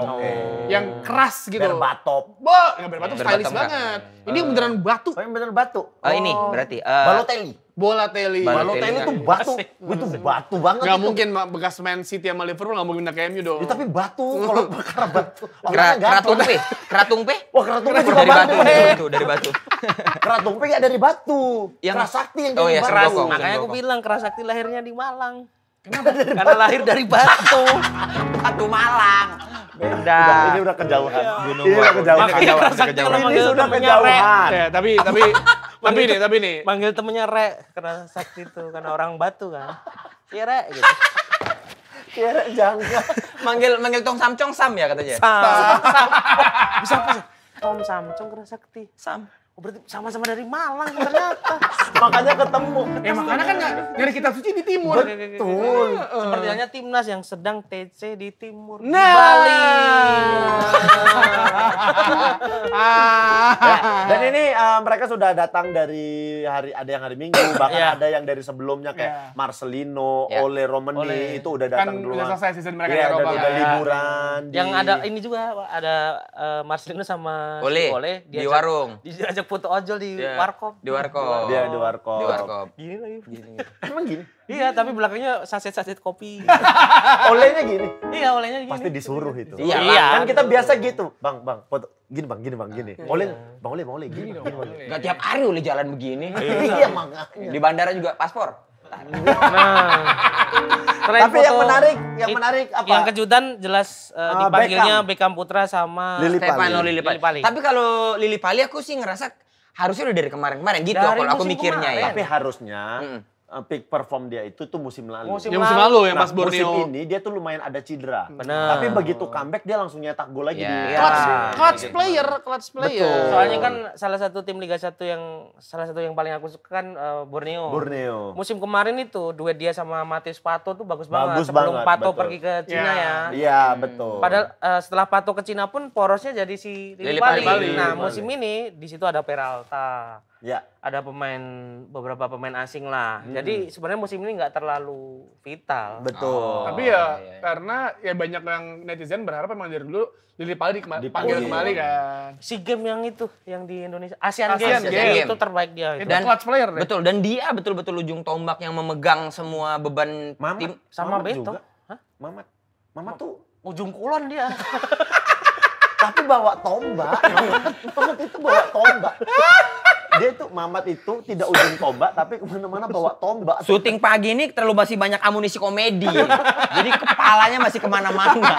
Speaker 2: yang keras gitu.
Speaker 4: Berbatop.
Speaker 2: Nggak berbatop, stylish
Speaker 3: Berbatop,
Speaker 2: banget. Ini beneran batu.
Speaker 4: Oh, yang bener batu.
Speaker 3: Ini berarti
Speaker 4: Balotelli.
Speaker 2: Balotelli.
Speaker 4: Balotelli tuh batu. Itu batu banget.
Speaker 2: Nggak
Speaker 4: itu.
Speaker 2: mungkin bekas Man City sama Liverpool nggak mungkin pindah ke MU dong.
Speaker 4: Ya, tapi batu kalau perkara batu. Orangnya gampang.
Speaker 3: Keratumpe.
Speaker 4: Wah, Keratumpe juga
Speaker 3: Dari batu,
Speaker 4: batu.
Speaker 3: dari batu.
Speaker 4: Keratumpe nggak dari batu.
Speaker 3: Yang-
Speaker 4: Kerasakti yang
Speaker 3: Oh
Speaker 4: dari
Speaker 3: iya,
Speaker 4: batu.
Speaker 3: Sembokong.
Speaker 1: Makanya aku bilang Kerasakti lahirnya di Malang. Kenapa? Karena lahir dari batu.
Speaker 3: Batu Malang.
Speaker 1: Beda.
Speaker 4: Ini udah kejauhan.
Speaker 3: Gunung
Speaker 4: Ini udah kejauhan.
Speaker 1: Makanya Kerasakti kalau
Speaker 4: Ini
Speaker 1: manggil
Speaker 4: sudah
Speaker 1: temennya Re.
Speaker 4: kejauhan.
Speaker 2: Ya, tapi nih.
Speaker 1: Manggil temennya Re. Kerasakti itu karena orang batu kan. Iya Re gitu.
Speaker 4: Kira jangka.
Speaker 3: Manggil Tong Sam Chong Sam ya katanya.
Speaker 1: Bisa apa sih? Om Samcong Kerasakti.
Speaker 3: Sam.
Speaker 1: Oh, berarti sama-sama dari Malang ternyata.
Speaker 4: Makanya ketemu.
Speaker 2: Makanya kan nyari kitab suci di timur.
Speaker 4: Betul.
Speaker 1: Seperti halnya timnas yang sedang TC di timur. Di
Speaker 2: Nah.
Speaker 1: Bali.
Speaker 4: Ya, dan ini mereka sudah datang dari ada yang hari Minggu, bahkan
Speaker 1: Iya.
Speaker 4: ada yang dari sebelumnya kayak Marcelino,
Speaker 3: Ya.
Speaker 4: Ole Romani itu udah
Speaker 2: Kan
Speaker 4: datang
Speaker 2: udah
Speaker 4: duluan.
Speaker 2: selesai season mereka di
Speaker 4: Iya,
Speaker 2: Eropa.
Speaker 4: dan udah
Speaker 2: Ya.
Speaker 4: liburan.
Speaker 1: Yang ada ini juga ada Marcelino sama si
Speaker 3: Ole di
Speaker 1: diajak-
Speaker 3: warung.
Speaker 1: Diajak foto ojol di
Speaker 3: Iya,
Speaker 1: warkop.
Speaker 3: Di warkop.
Speaker 4: Dia di warkop.
Speaker 3: Di warkop.
Speaker 1: Gini lagi.
Speaker 4: Emang gini?
Speaker 1: Iya, tapi belakangnya saset-saset kopi.
Speaker 4: Olehnya gini.
Speaker 1: Iya, olehnya gini.
Speaker 4: Pasti disuruh itu.
Speaker 3: Iya,
Speaker 4: Kan kita biasa gitu. Bang, foto. Gini bang, gini. Oleh, Bang Oleh, gini.
Speaker 3: Gak tiap hari oleh jalan begini.
Speaker 4: Iya, makanya.
Speaker 3: Di bandara juga paspor.
Speaker 1: Nah. Selain
Speaker 4: Tapi yang
Speaker 1: foto-
Speaker 4: menarik apa?
Speaker 1: Yang kejutan jelas dipanggilnya Beckham Putra sama
Speaker 4: Lili
Speaker 3: Stefano
Speaker 4: Pali.
Speaker 3: Lillipali.
Speaker 1: Lillipali.
Speaker 3: Tapi kalau Lillipali aku sih ngerasa harusnya udah dari kemarin-kemarin gitu
Speaker 1: Dari
Speaker 3: kalau aku
Speaker 1: musim
Speaker 3: mikirnya ya.
Speaker 4: Tapi harusnya peak perform dia itu tuh musim lalu.
Speaker 1: Musim
Speaker 2: Yang musim lalu yang
Speaker 4: Nah,
Speaker 2: pas Borneo.
Speaker 4: musim ini dia tuh lumayan ada cedera.
Speaker 1: Benar.
Speaker 4: Tapi begitu comeback dia langsung nyetak gol lagi
Speaker 3: Ya.
Speaker 4: di
Speaker 2: Clutch player.
Speaker 4: Betul.
Speaker 1: Soalnya kan salah satu tim Liga 1 yang paling aku suka kan Borneo.
Speaker 4: Borneo.
Speaker 1: Musim kemarin itu duet dia sama Matius Pato tuh bagus
Speaker 4: Bagus
Speaker 1: banget. Sebelum
Speaker 4: banget,
Speaker 1: Pato
Speaker 4: betul.
Speaker 1: pergi ke Cina
Speaker 2: Ya.
Speaker 1: ya.
Speaker 4: Iya, betul.
Speaker 1: Padahal setelah Pato ke Cina pun porosnya jadi si
Speaker 3: Lillipali.
Speaker 1: Lillipali. Nah, musim ini di situ ada Peralta.
Speaker 4: Ya,
Speaker 1: Ada beberapa pemain asing lah. Jadi sebenarnya musim ini nggak terlalu vital.
Speaker 4: betul.
Speaker 2: Tapi ya karena ya banyak yang netizen berharap memang dari dulu Lillipali dipanggil
Speaker 4: Dipanggil.
Speaker 2: kembali kan.
Speaker 1: Si game yang itu yang di Indonesia Asian
Speaker 2: Asian
Speaker 1: Games
Speaker 3: Games.
Speaker 1: itu terbaik dia itu.
Speaker 2: Itu clutch player deh.
Speaker 3: Betul, dan dia betul-betul ujung tombak yang memegang semua beban tim.
Speaker 1: Sama
Speaker 4: Mamat
Speaker 1: Beto.
Speaker 4: juga.
Speaker 1: Hah?
Speaker 4: Mamat tuh
Speaker 1: Ujung kulon dia.
Speaker 4: tapi bawa tombak. Mamat itu bawa tombak. Dia itu Mamat itu tidak ujung tombak tapi kemana-mana bawa tombak.
Speaker 3: Syuting pagi ini terlalu masih banyak amunisi komedi. Jadi kepalanya masih kemana-mana.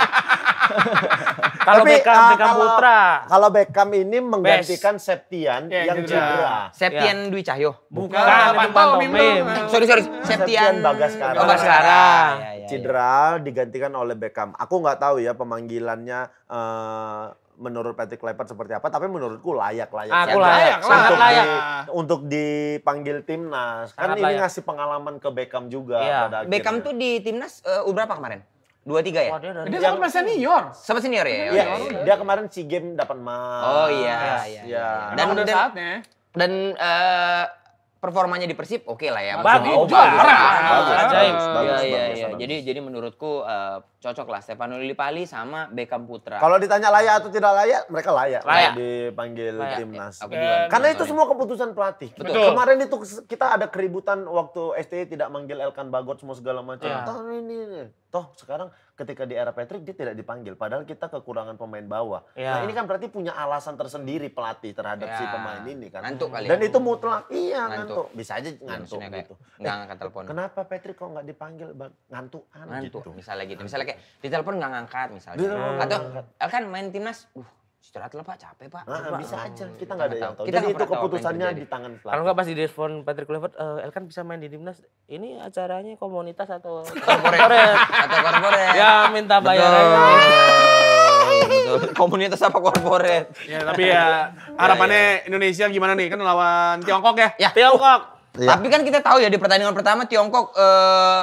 Speaker 1: Kalau
Speaker 4: Tapi,
Speaker 1: Beckham Putra.
Speaker 4: Kalau Beckham ini menggantikan Septian
Speaker 2: Ya,
Speaker 4: yang
Speaker 2: cedera.
Speaker 4: cedera.
Speaker 3: Septian Dwi Cahyo.
Speaker 1: Bukan,
Speaker 2: Pantomim
Speaker 1: itu pantomim.
Speaker 2: dong.
Speaker 3: Sorry.
Speaker 4: Septian Bagaskara.
Speaker 3: Oh, Bagaskara. Ya, ya, ya.
Speaker 4: Cedera digantikan oleh Beckham. Aku nggak tahu ya pemanggilannya menurut Patrick Kluivert seperti apa, tapi menurutku layak-layak.
Speaker 1: Aku
Speaker 4: saja
Speaker 1: layak, sangat
Speaker 4: untuk
Speaker 1: layak.
Speaker 4: untuk dipanggil timnas. Kan
Speaker 1: Sangat
Speaker 4: ini
Speaker 1: layak.
Speaker 4: ngasih pengalaman ke Beckham juga
Speaker 1: Iya.
Speaker 4: pada akhirnya.
Speaker 3: Beckham tuh di timnas berapa kemarin? 2-3 ya?
Speaker 1: Wah, dia dari
Speaker 2: Dia sama pemain senior.
Speaker 3: Sama senior ya?
Speaker 4: Iya, dia kemarin SEA Games dapat emas.
Speaker 3: Oh iya.
Speaker 4: Iya.
Speaker 3: Dan
Speaker 2: Memang udah
Speaker 3: dan,
Speaker 2: saatnya.
Speaker 3: dan performanya di Persib oke lah ya.
Speaker 1: Bagus.
Speaker 3: maksudnya.
Speaker 2: Oh, juara.
Speaker 1: Ajaib.
Speaker 3: Iya. Jadi menurutku cocok lah Stefano Lillipali sama Beckham Putra.
Speaker 4: Kalau ditanya layak atau tidak layak, mereka layak,
Speaker 1: Layak.
Speaker 4: dipanggil
Speaker 1: Layak.
Speaker 4: timnas.
Speaker 3: Aku juga
Speaker 4: Karena itu
Speaker 3: nonton.
Speaker 4: semua keputusan pelatih.
Speaker 2: Betul.
Speaker 4: Kemarin itu kita ada keributan waktu STI tidak manggil Elkan Bagot semua segala macam.
Speaker 1: Iya.
Speaker 4: Toh ini. Toh sekarang ketika di era Patrick dia tidak dipanggil. Padahal kita kekurangan pemain bawah.
Speaker 1: Iya.
Speaker 4: Nah ini kan berarti punya alasan tersendiri pelatih terhadap
Speaker 3: Ya.
Speaker 4: si pemain ini kan.
Speaker 3: Ngantuk kali
Speaker 4: Dan
Speaker 3: ya.
Speaker 4: itu mutlak. Iya
Speaker 3: Ngantuk.
Speaker 4: ngantuk. Bisa aja ngantuk
Speaker 3: Maksudnya kayak
Speaker 4: gitu.
Speaker 3: nggak ngangkat telepon.
Speaker 4: Kenapa Patrick kok nggak dipanggil? Bang? Ngantukan
Speaker 3: Ngantuk
Speaker 4: gitu.
Speaker 3: misalnya gitu. Misalnya kayak di telepon nggak ngangkat misalnya.
Speaker 4: Di telepon nggak
Speaker 3: Atau
Speaker 4: ngangkat.
Speaker 3: kan main timnas, istirahat lah Pak, capek Pak.
Speaker 4: Nah, bisa aja. Kita nggak ada yang tahu.
Speaker 3: Kita
Speaker 4: Jadi
Speaker 3: nggak
Speaker 4: itu
Speaker 3: pernah tahu apa yang
Speaker 4: keputusannya
Speaker 3: terjadi.
Speaker 4: di tangan
Speaker 1: Kalau
Speaker 4: pelatih.
Speaker 1: nggak pas di telepon Patrick Kluivert, Elkan bisa main di timnas. Ini acaranya komunitas atau
Speaker 3: Corporate. Atau corporate.
Speaker 1: Ya minta bayaran.
Speaker 3: Betul. Komunitas apa corporate?
Speaker 2: Ya, tapi ya harapannya Indonesia gimana nih? Kan lawan Tiongkok ya?
Speaker 3: Ya.
Speaker 1: Tiongkok.
Speaker 3: Tapi kan kita tahu ya di pertandingan pertama Tiongkok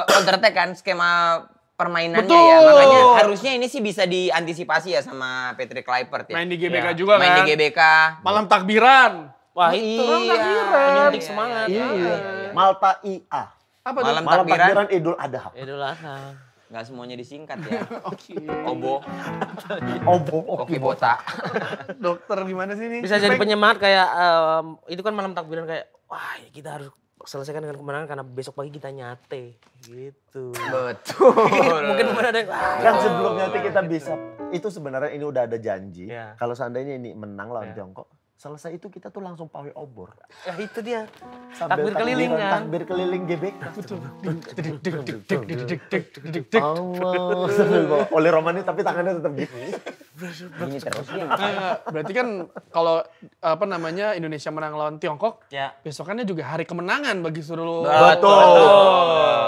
Speaker 3: counter attack kan skema permainannya
Speaker 2: Betul.
Speaker 3: ya. Makanya harusnya ini sih bisa diantisipasi ya sama Patrick Kluivert ya.
Speaker 2: Main di GBK juga kan.
Speaker 3: Main di GBK.
Speaker 2: Malam takbiran.
Speaker 1: Wah itu penyuntik semangat.
Speaker 4: Malta IA.
Speaker 2: Apa
Speaker 3: Malam
Speaker 2: tuh?
Speaker 4: Malam
Speaker 3: takbiran.
Speaker 4: takbiran Idul Adha.
Speaker 1: Idul Adha.
Speaker 3: Nggak semuanya disingkat ya.
Speaker 2: Oke.
Speaker 3: Obo,
Speaker 4: Obo.
Speaker 3: Koki Bota.
Speaker 2: Dokter gimana sih nih?
Speaker 1: Bisa jadi penyemangat kayak itu kan malam takbiran kayak wah kita harus selesaikan dengan kemenangan karena besok pagi kita nyate gitu.
Speaker 3: Betul.
Speaker 1: Mungkin ada yang
Speaker 4: Kan sebelumnya nanti kita bisa, itu sebenarnya ini udah ada janji.
Speaker 1: Ya.
Speaker 4: Kalau seandainya ini menang lawan Tiongkok, selesai itu kita tuh langsung pawai obor.
Speaker 1: ya itu dia.
Speaker 4: Sambil
Speaker 1: Takbir keliling kan.
Speaker 4: Takbir keliling GBK.
Speaker 2: Dik.
Speaker 4: Allah. Oleh Romani tapi tangannya tetap gitu.
Speaker 3: Gini terus ya.
Speaker 2: Berarti kan kalau apa namanya Indonesia menang lawan Tiongkok,
Speaker 1: Ya.
Speaker 2: besokannya juga hari kemenangan bagi seluruh.
Speaker 4: Betul.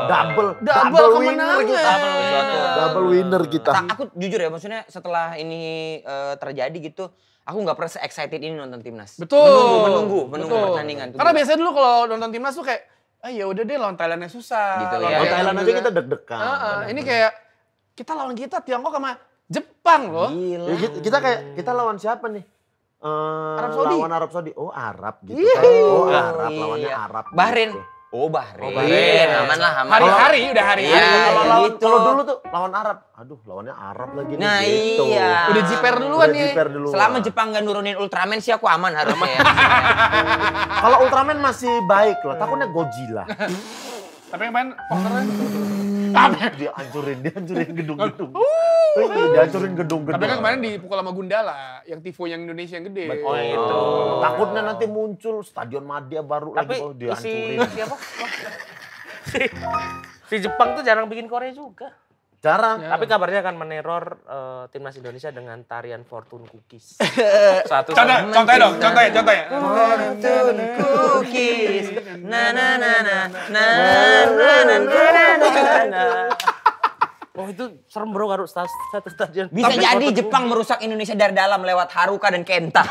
Speaker 4: Double winner
Speaker 2: kemenangan.
Speaker 4: kita. Double winner kita.
Speaker 3: Aku jujur ya, maksudnya setelah ini terjadi gitu, aku nggak pernah se-excited ini nonton timnas.
Speaker 2: Betul.
Speaker 3: Menunggu
Speaker 2: Betul.
Speaker 3: pertandingan.
Speaker 2: Karena biasanya dulu kalau nonton timnas tuh kayak, ya udah deh lawan Thailandnya susah.
Speaker 3: Gitu
Speaker 2: Lawan
Speaker 3: ya.
Speaker 4: Kalau
Speaker 2: Thailand
Speaker 4: Thailand aja
Speaker 2: juga.
Speaker 4: kita deg-degan.
Speaker 2: Ini kayak kita lawan Tiongkok sama Jepang loh.
Speaker 3: Gila.
Speaker 4: Ya, kita kayak kita lawan siapa nih?
Speaker 2: Arab Saudi.
Speaker 4: Lawan Arab Saudi. Oh Arab gitu.
Speaker 2: Iya.
Speaker 4: kan. Oh Arab lawannya
Speaker 3: Iya.
Speaker 4: Arab.
Speaker 3: Bahrain.
Speaker 4: gitu.
Speaker 3: Oh Bahrain.
Speaker 2: Bahrain.
Speaker 3: Aman lah, aman.
Speaker 2: Hari-hari udah hari-hari.
Speaker 3: Iya, gitu.
Speaker 4: Kalau dulu tuh lawan Arab. Aduh lawannya Arab lagi nih.
Speaker 3: Nah,
Speaker 4: gitu.
Speaker 3: iya.
Speaker 2: Udah jiper duluan
Speaker 4: Udah
Speaker 2: nih.
Speaker 4: jiper duluan.
Speaker 3: Selama Jepang nggak nurunin Ultraman sih aku aman harusnya ya.
Speaker 4: Kalau Ultraman masih baik lah. Takutnya Godzilla.
Speaker 2: Tapi yang main pokernya.
Speaker 4: dia hancurin gedung-gedung. Dihancurin gedung-gedung.
Speaker 2: Tapi kan kemarin dipukul sama Gundala, yang tifo yang Indonesia yang gede.
Speaker 1: Oh itu.
Speaker 4: Takutnya nanti muncul Stadion Madia baru
Speaker 1: Tapi
Speaker 4: lagi dihancurin.
Speaker 1: siapa? si Jepang tuh jarang bikin Korea juga.
Speaker 4: Jarang.
Speaker 1: Tapi kabarnya akan meneror timnas Indonesia dengan tarian Fortune Cookies.
Speaker 2: Contohnya dong, contohnya.
Speaker 3: Fortune cookies. Na na na na na na na na na.
Speaker 1: Oh itu serem bro kalau satu stadion.
Speaker 3: Bisa jadi Jepang merusak Indonesia dari dalam lewat Haruka dan Kenta.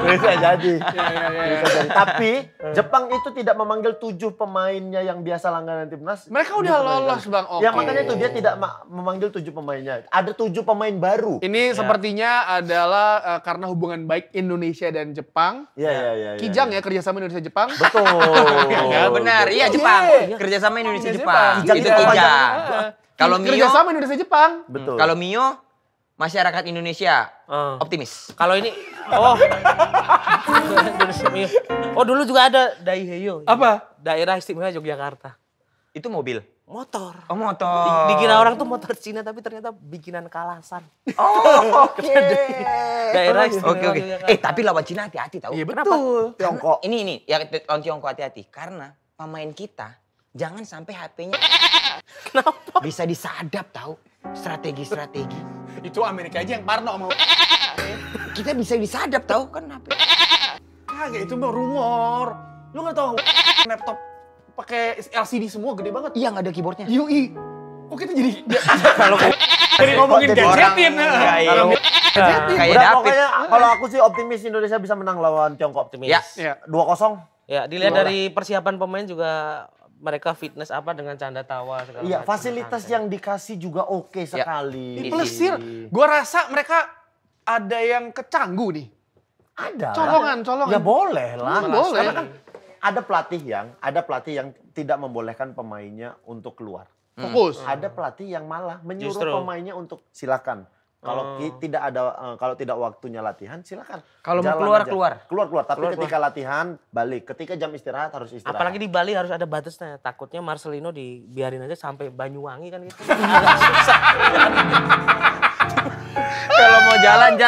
Speaker 4: Bisa jadi.
Speaker 2: Iya.
Speaker 4: Bisa jadi. Tapi Jepang itu tidak memanggil 7 pemainnya yang biasa langganan timnas.
Speaker 2: Mereka udah lolos Bang Oki.
Speaker 4: Ya makanya itu dia tidak memanggil 7 pemainnya. Ada 7 pemain baru.
Speaker 2: Ini sepertinya adalah karena hubungan baik Indonesia dan Jepang.
Speaker 4: Iya.
Speaker 2: Kijang ya kerjasama Indonesia-Jepang.
Speaker 4: Betul.
Speaker 3: Ya benar, iya Jepang. Kerjasama Indonesia Jepang.
Speaker 4: Kijang
Speaker 3: Itu
Speaker 4: itu
Speaker 3: Kijang. Kalau Mio,
Speaker 2: Kerjasama Indonesia-Jepang.
Speaker 4: Betul.
Speaker 3: kalau Mio masyarakat Indonesia optimis.
Speaker 1: Kalau ini oh dulu juga ada Daiheyo.
Speaker 2: Apa?
Speaker 1: Daerah Istimewa Yogyakarta.
Speaker 3: Itu mobil.
Speaker 1: Motor.
Speaker 3: Oh motor.
Speaker 1: Dikira orang tuh motor Cina tapi ternyata bikinan Kalasan.
Speaker 3: Oh oke.
Speaker 1: Daerah Istimewa
Speaker 3: Oke.
Speaker 1: Yogyakarta.
Speaker 3: Tapi lawan Cina hati-hati tahu.
Speaker 2: Iya betul.
Speaker 4: Tiongkok.
Speaker 3: Ini ya lawan Tiongkok hati-hati karena pemain kita jangan sampai HP-nya bisa disadap tahu. Strategi.
Speaker 2: Itu Amerika aja yang parno sama
Speaker 3: Kita bisa disadap tahu kan HP.
Speaker 2: kagak itu mah rumor. Lu nggak tahu laptop pakai LCD semua gede banget.
Speaker 3: Iya nggak ada keyboardnya.
Speaker 2: UI. Kok kita jadi kalau jadi ngomongin gadgetin.
Speaker 3: Kalau kayak
Speaker 4: Udah,
Speaker 3: David.
Speaker 4: pokoknya kalau aku sih optimis Indonesia bisa menang lawan Tiongkok.
Speaker 1: Optimis.
Speaker 2: Ya.
Speaker 4: 2-0.
Speaker 1: Ya, dilihat dari persiapan pemain juga mereka fitness apa dengan canda tawa segala
Speaker 4: Iya,
Speaker 1: macam.
Speaker 4: fasilitas yang dikasih juga oke sekali.
Speaker 2: Plesir. Gua rasa mereka ada yang kecanggu nih.
Speaker 4: Ada.
Speaker 2: Colongan.
Speaker 4: Ya boleh lah.
Speaker 2: Boleh.
Speaker 4: Karena kan ada pelatih yang tidak membolehkan pemainnya untuk keluar.
Speaker 2: Fokus.
Speaker 4: Ada pelatih yang malah menyuruh
Speaker 1: Justru.
Speaker 4: pemainnya untuk silakan. Kalau kalau tidak waktunya latihan silakan.
Speaker 3: Kalau mau
Speaker 4: Jalan
Speaker 3: keluar,
Speaker 4: aja.
Speaker 3: keluar.
Speaker 4: Keluar. Tapi ketika latihan balik. Ketika jam istirahat harus istirahat.
Speaker 1: Apalagi di Bali harus ada batasnya. Takutnya Marcelino dibiarin aja sampai Banyuwangi kan gitu.
Speaker 3: Kalau mau jalan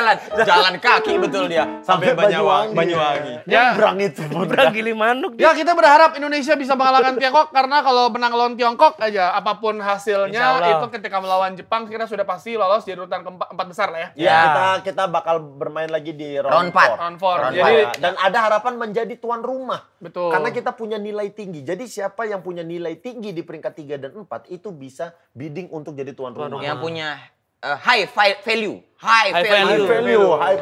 Speaker 3: kaki betul dia.
Speaker 4: Sampai Banyuwangi.
Speaker 2: Ya.
Speaker 4: Nyebrang itu.
Speaker 1: Udah gili manuk
Speaker 2: Ya kita berharap Indonesia bisa mengalahkan Tiongkok karena kalau menang lawan Tiongkok aja apapun
Speaker 1: Insya
Speaker 2: hasilnya
Speaker 1: Allah.
Speaker 2: itu ketika melawan Jepang kita sudah pasti lolos di urutan keempat besar lah ya.
Speaker 4: Ya, kita bakal bermain lagi di
Speaker 3: Round
Speaker 4: round
Speaker 3: 4.
Speaker 4: 4.
Speaker 2: Round 4.
Speaker 3: Round
Speaker 2: Jadi
Speaker 4: Dan ada harapan menjadi tuan rumah.
Speaker 2: betul.
Speaker 4: Karena kita punya nilai tinggi. Jadi siapa yang punya nilai tinggi di peringkat 3 dan 4 itu bisa bidding untuk jadi tuan rumah.
Speaker 3: Yang punya high value.
Speaker 1: High value.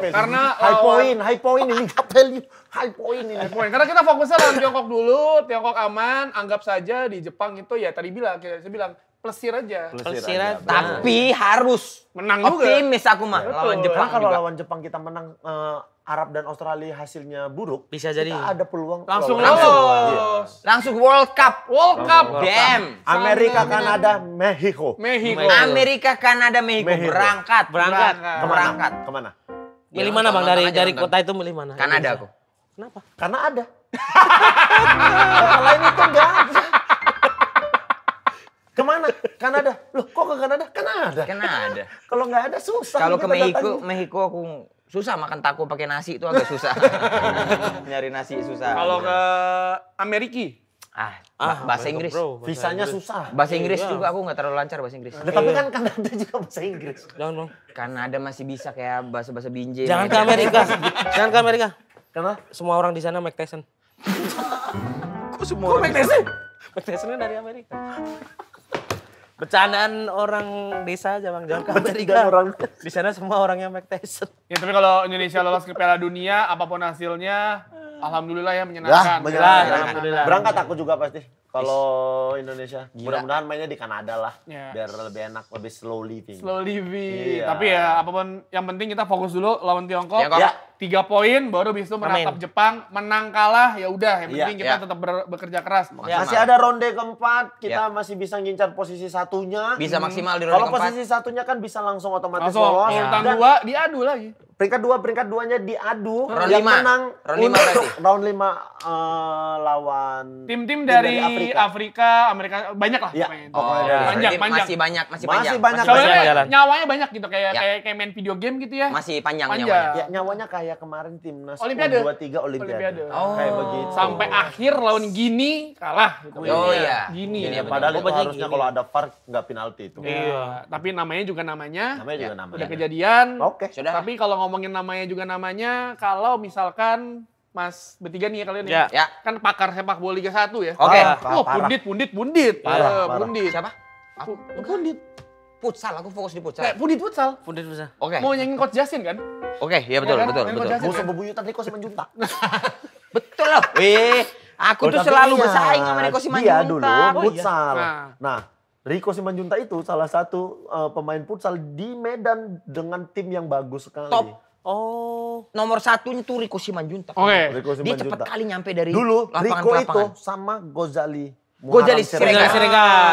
Speaker 2: Karena
Speaker 4: high point ini nggak value. High point ini.
Speaker 2: Karena kita fokusnya lawan Tiongkok dulu, Tiongkok aman, anggap saja di Jepang itu ya tadi saya bilang plesir aja.
Speaker 1: Plesir aja.
Speaker 3: Tapi harus
Speaker 2: menang juga.
Speaker 3: Optimis aku mah lawan Jepang.
Speaker 4: Kalau
Speaker 3: juga.
Speaker 4: lawan Jepang kita menang, Arab dan Australia hasilnya buruk,
Speaker 1: bisa jadi.
Speaker 4: Kita ada peluang
Speaker 2: langsung
Speaker 4: lolos.
Speaker 3: Langsung World Cup. Damn.
Speaker 4: Amerika, Kanada, Mexico.
Speaker 3: Amerika, Kanada, Mexico. Berangkat.
Speaker 4: Kemana?
Speaker 1: Milih mana Bang dari kota itu milih mana?
Speaker 3: Kanada aku.
Speaker 1: Kenapa?
Speaker 4: Karena ada. Kota lain itu enggak ada. Kemana? Kanada. Loh kok ke Kanada? Kanada. Kalau nggak ada susah.
Speaker 3: Kalau ke Mexico aku susah makan taco pakai nasi itu agak susah. Nyari nasi susah.
Speaker 2: Kalau ke Amerika?
Speaker 3: Bahasa Inggris.
Speaker 4: Visanya susah.
Speaker 3: Bahasa Inggris juga aku nggak terlalu lancar bahasa Inggris.
Speaker 4: Tapi kan Kanada juga bahasa Inggris.
Speaker 1: Jangan Bang.
Speaker 3: Kanada masih bisa kayak bahasa binjai.
Speaker 1: Jangan ke Amerika. Jangan ke Amerika.
Speaker 4: Karena
Speaker 1: semua orang di sana Mike Tyson.
Speaker 3: Kok semua orang
Speaker 1: Mike Tyson? Mike Tyson dari Amerika. Bercandaan orang desa aja Bang, jangan ke Amerika. Di sana semua orangnya Mike Tyson.
Speaker 2: Ya tapi kalau Indonesia lolos ke Piala Dunia, apapun hasilnya, alhamdulillah ya menyenangkan.
Speaker 4: Alhamdulillah. Berangkat aku juga pasti. Kalau Indonesia, mudah-mudahan mainnya di Kanada lah, biar lebih enak, lebih slow living.
Speaker 2: Slow living.
Speaker 4: Iya.
Speaker 2: Tapi ya apapun yang penting kita fokus dulu lawan Tiongkok.
Speaker 3: Ya.
Speaker 2: 3 poin, baru habis itu menatap Jepang, menang kalah ya udah. Yang penting kita tetap bekerja keras.
Speaker 4: Masih ada ronde keempat, kita masih bisa ngincar posisi satunya.
Speaker 3: Bisa maksimal di ronde
Speaker 4: keempat.
Speaker 3: keempat.
Speaker 4: Kalau posisi satunya kan bisa langsung otomatis
Speaker 2: Langsung,
Speaker 4: lolos.
Speaker 2: urutan 2 diadu lagi.
Speaker 4: Peringkat 2-nya diadu.
Speaker 3: Round
Speaker 4: yang
Speaker 3: 5.
Speaker 4: menang
Speaker 3: Round 5
Speaker 4: untuk
Speaker 3: berarti.
Speaker 4: round 5 lawan
Speaker 2: Tim-tim dari Afrika, Amerika banyak lah.
Speaker 4: Iya.
Speaker 2: Panjang.
Speaker 3: Masih banyak.
Speaker 2: Soalnya nyawanya banyak gitu kayak main video game gitu ya.
Speaker 3: Masih panjang nyawanya.
Speaker 4: Ya, nyawanya kayak kemarin timnas
Speaker 2: Olimpiade.
Speaker 4: U23 Olimpiade. Kayak begitu.
Speaker 2: Sampai akhir lawan Gini kalah gitu. Gini ya.
Speaker 4: Padahal itu harusnya kalau ada VAR nggak penalti itu.
Speaker 2: Iya, tapi namanya juga namanya. Udah
Speaker 4: Namanya.
Speaker 2: kejadian.
Speaker 4: Oke.
Speaker 3: Sudah.
Speaker 2: Tapi kalau ngomongin namanya juga namanya, kalau misalkan Mas bertiga nih kalian
Speaker 3: Ya.
Speaker 2: kan pakar sepak bola Liga 1 ya.
Speaker 3: Oke.
Speaker 2: Pundit.
Speaker 4: Parah.
Speaker 2: Pundit.
Speaker 3: Siapa?
Speaker 2: Pundit.
Speaker 3: Futsal, aku fokus di futsal.
Speaker 2: Kayak Pundit futsal.
Speaker 1: Pundit bisa.
Speaker 3: Oke.
Speaker 2: Mau nyanyiin Coach Justin kan?
Speaker 3: Oke, iya betul.
Speaker 4: Musuh bebuyutan Riko Simanjuntak.
Speaker 3: Betul loh. Aku tuh selalu bersaing sama Riko Simanjuntak.
Speaker 4: Dia dulu futsal. Nah, Riko Simanjuntak itu salah satu pemain futsal di Medan dengan tim yang bagus sekali.
Speaker 3: Top.
Speaker 1: Oh.
Speaker 3: Nomor satunya tuh Riko Simanjuntak.
Speaker 2: Oke.
Speaker 3: Dia cepat kali nyampe dari
Speaker 4: Dulu
Speaker 3: lapangan
Speaker 4: Riko
Speaker 3: ke
Speaker 4: itu
Speaker 3: lapangan.
Speaker 4: sama Gozali
Speaker 3: Siregar.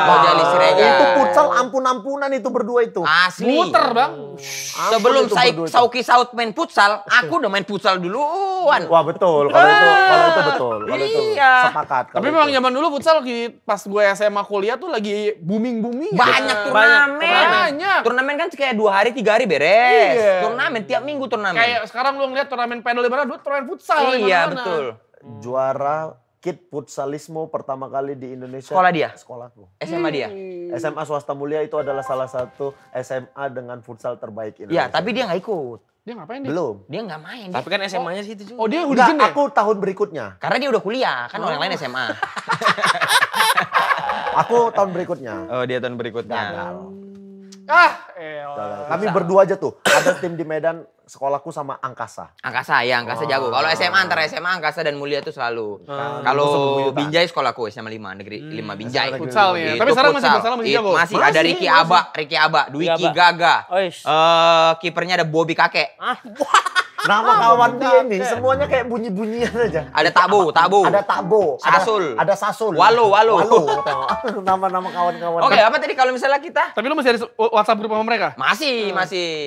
Speaker 2: Gozali Siregar.
Speaker 4: Itu futsal ampun-ampunan itu berdua itu.
Speaker 3: Asli.
Speaker 2: Muter bang.
Speaker 3: Sebelum Sauki Saud main futsal, aku udah main futsal duluan.
Speaker 4: Wah betul, kalau itu betul. Kalau itu
Speaker 3: Iya.
Speaker 4: sepakat.
Speaker 2: Tapi memang zaman dulu futsal pas gue SMA kuliah tuh lagi booming.
Speaker 3: Banyak turnamen.
Speaker 2: Banyak.
Speaker 3: Turnamen kan kayak 2 hari 3 hari beres.
Speaker 2: Iya.
Speaker 3: Turnamen tiap minggu turnamen.
Speaker 2: Kayak sekarang lu ngeliat turnamen pedal di mana, dulu turnamen futsal.
Speaker 3: Iya
Speaker 2: dimana-mana.
Speaker 3: betul.
Speaker 4: Juara Kid Futsalismo pertama kali di Indonesia.
Speaker 3: Sekolah dia?
Speaker 4: Sekolahku.
Speaker 3: SMA dia.
Speaker 4: SMA Swasta Mulia itu adalah salah satu SMA dengan futsal terbaik Indonesia.
Speaker 3: Iya, tapi dia nggak ikut.
Speaker 2: Dia ngapain dia?
Speaker 4: Belum.
Speaker 3: Dia nggak main.
Speaker 1: Tapi kan SMA-nya sih itu juga.
Speaker 2: Oh dia udah
Speaker 4: Enggak,
Speaker 2: gede.
Speaker 4: aku tahun berikutnya.
Speaker 3: Karena dia udah kuliah, kan orang lain SMA.
Speaker 4: Aku tahun berikutnya.
Speaker 3: Oh, dia tahun berikutnya.
Speaker 4: Gagal. Kami berdua aja tuh. Ada tim di Medan, sekolahku sama Angkasa.
Speaker 3: Angkasa jago. Kalau SMA antara SMA Angkasa dan Mulia tuh selalu. Kalau Binjai sekolahku SMA 5 negeri 5 Binjai.
Speaker 2: Futsal ya.
Speaker 3: Itu
Speaker 2: Tapi sekarang masih
Speaker 3: futsal.
Speaker 2: futsal masih jago.
Speaker 3: Masih ada Ricky Aba, Dwiki Gaga. Kipernya ada Bobby Kakek.
Speaker 4: Nama kawan dia ini semuanya kayak bunyi-bunyian aja.
Speaker 3: Ada Tabo.
Speaker 4: Ada Tabo.
Speaker 3: Sasul.
Speaker 4: Ada Sasul.
Speaker 3: Walo.
Speaker 4: Nama-nama kawan-kawan.
Speaker 3: Oke, apa tadi kalau misalnya kita?
Speaker 2: Tapi lu masih ada WhatsApp grup sama mereka?
Speaker 3: Masih.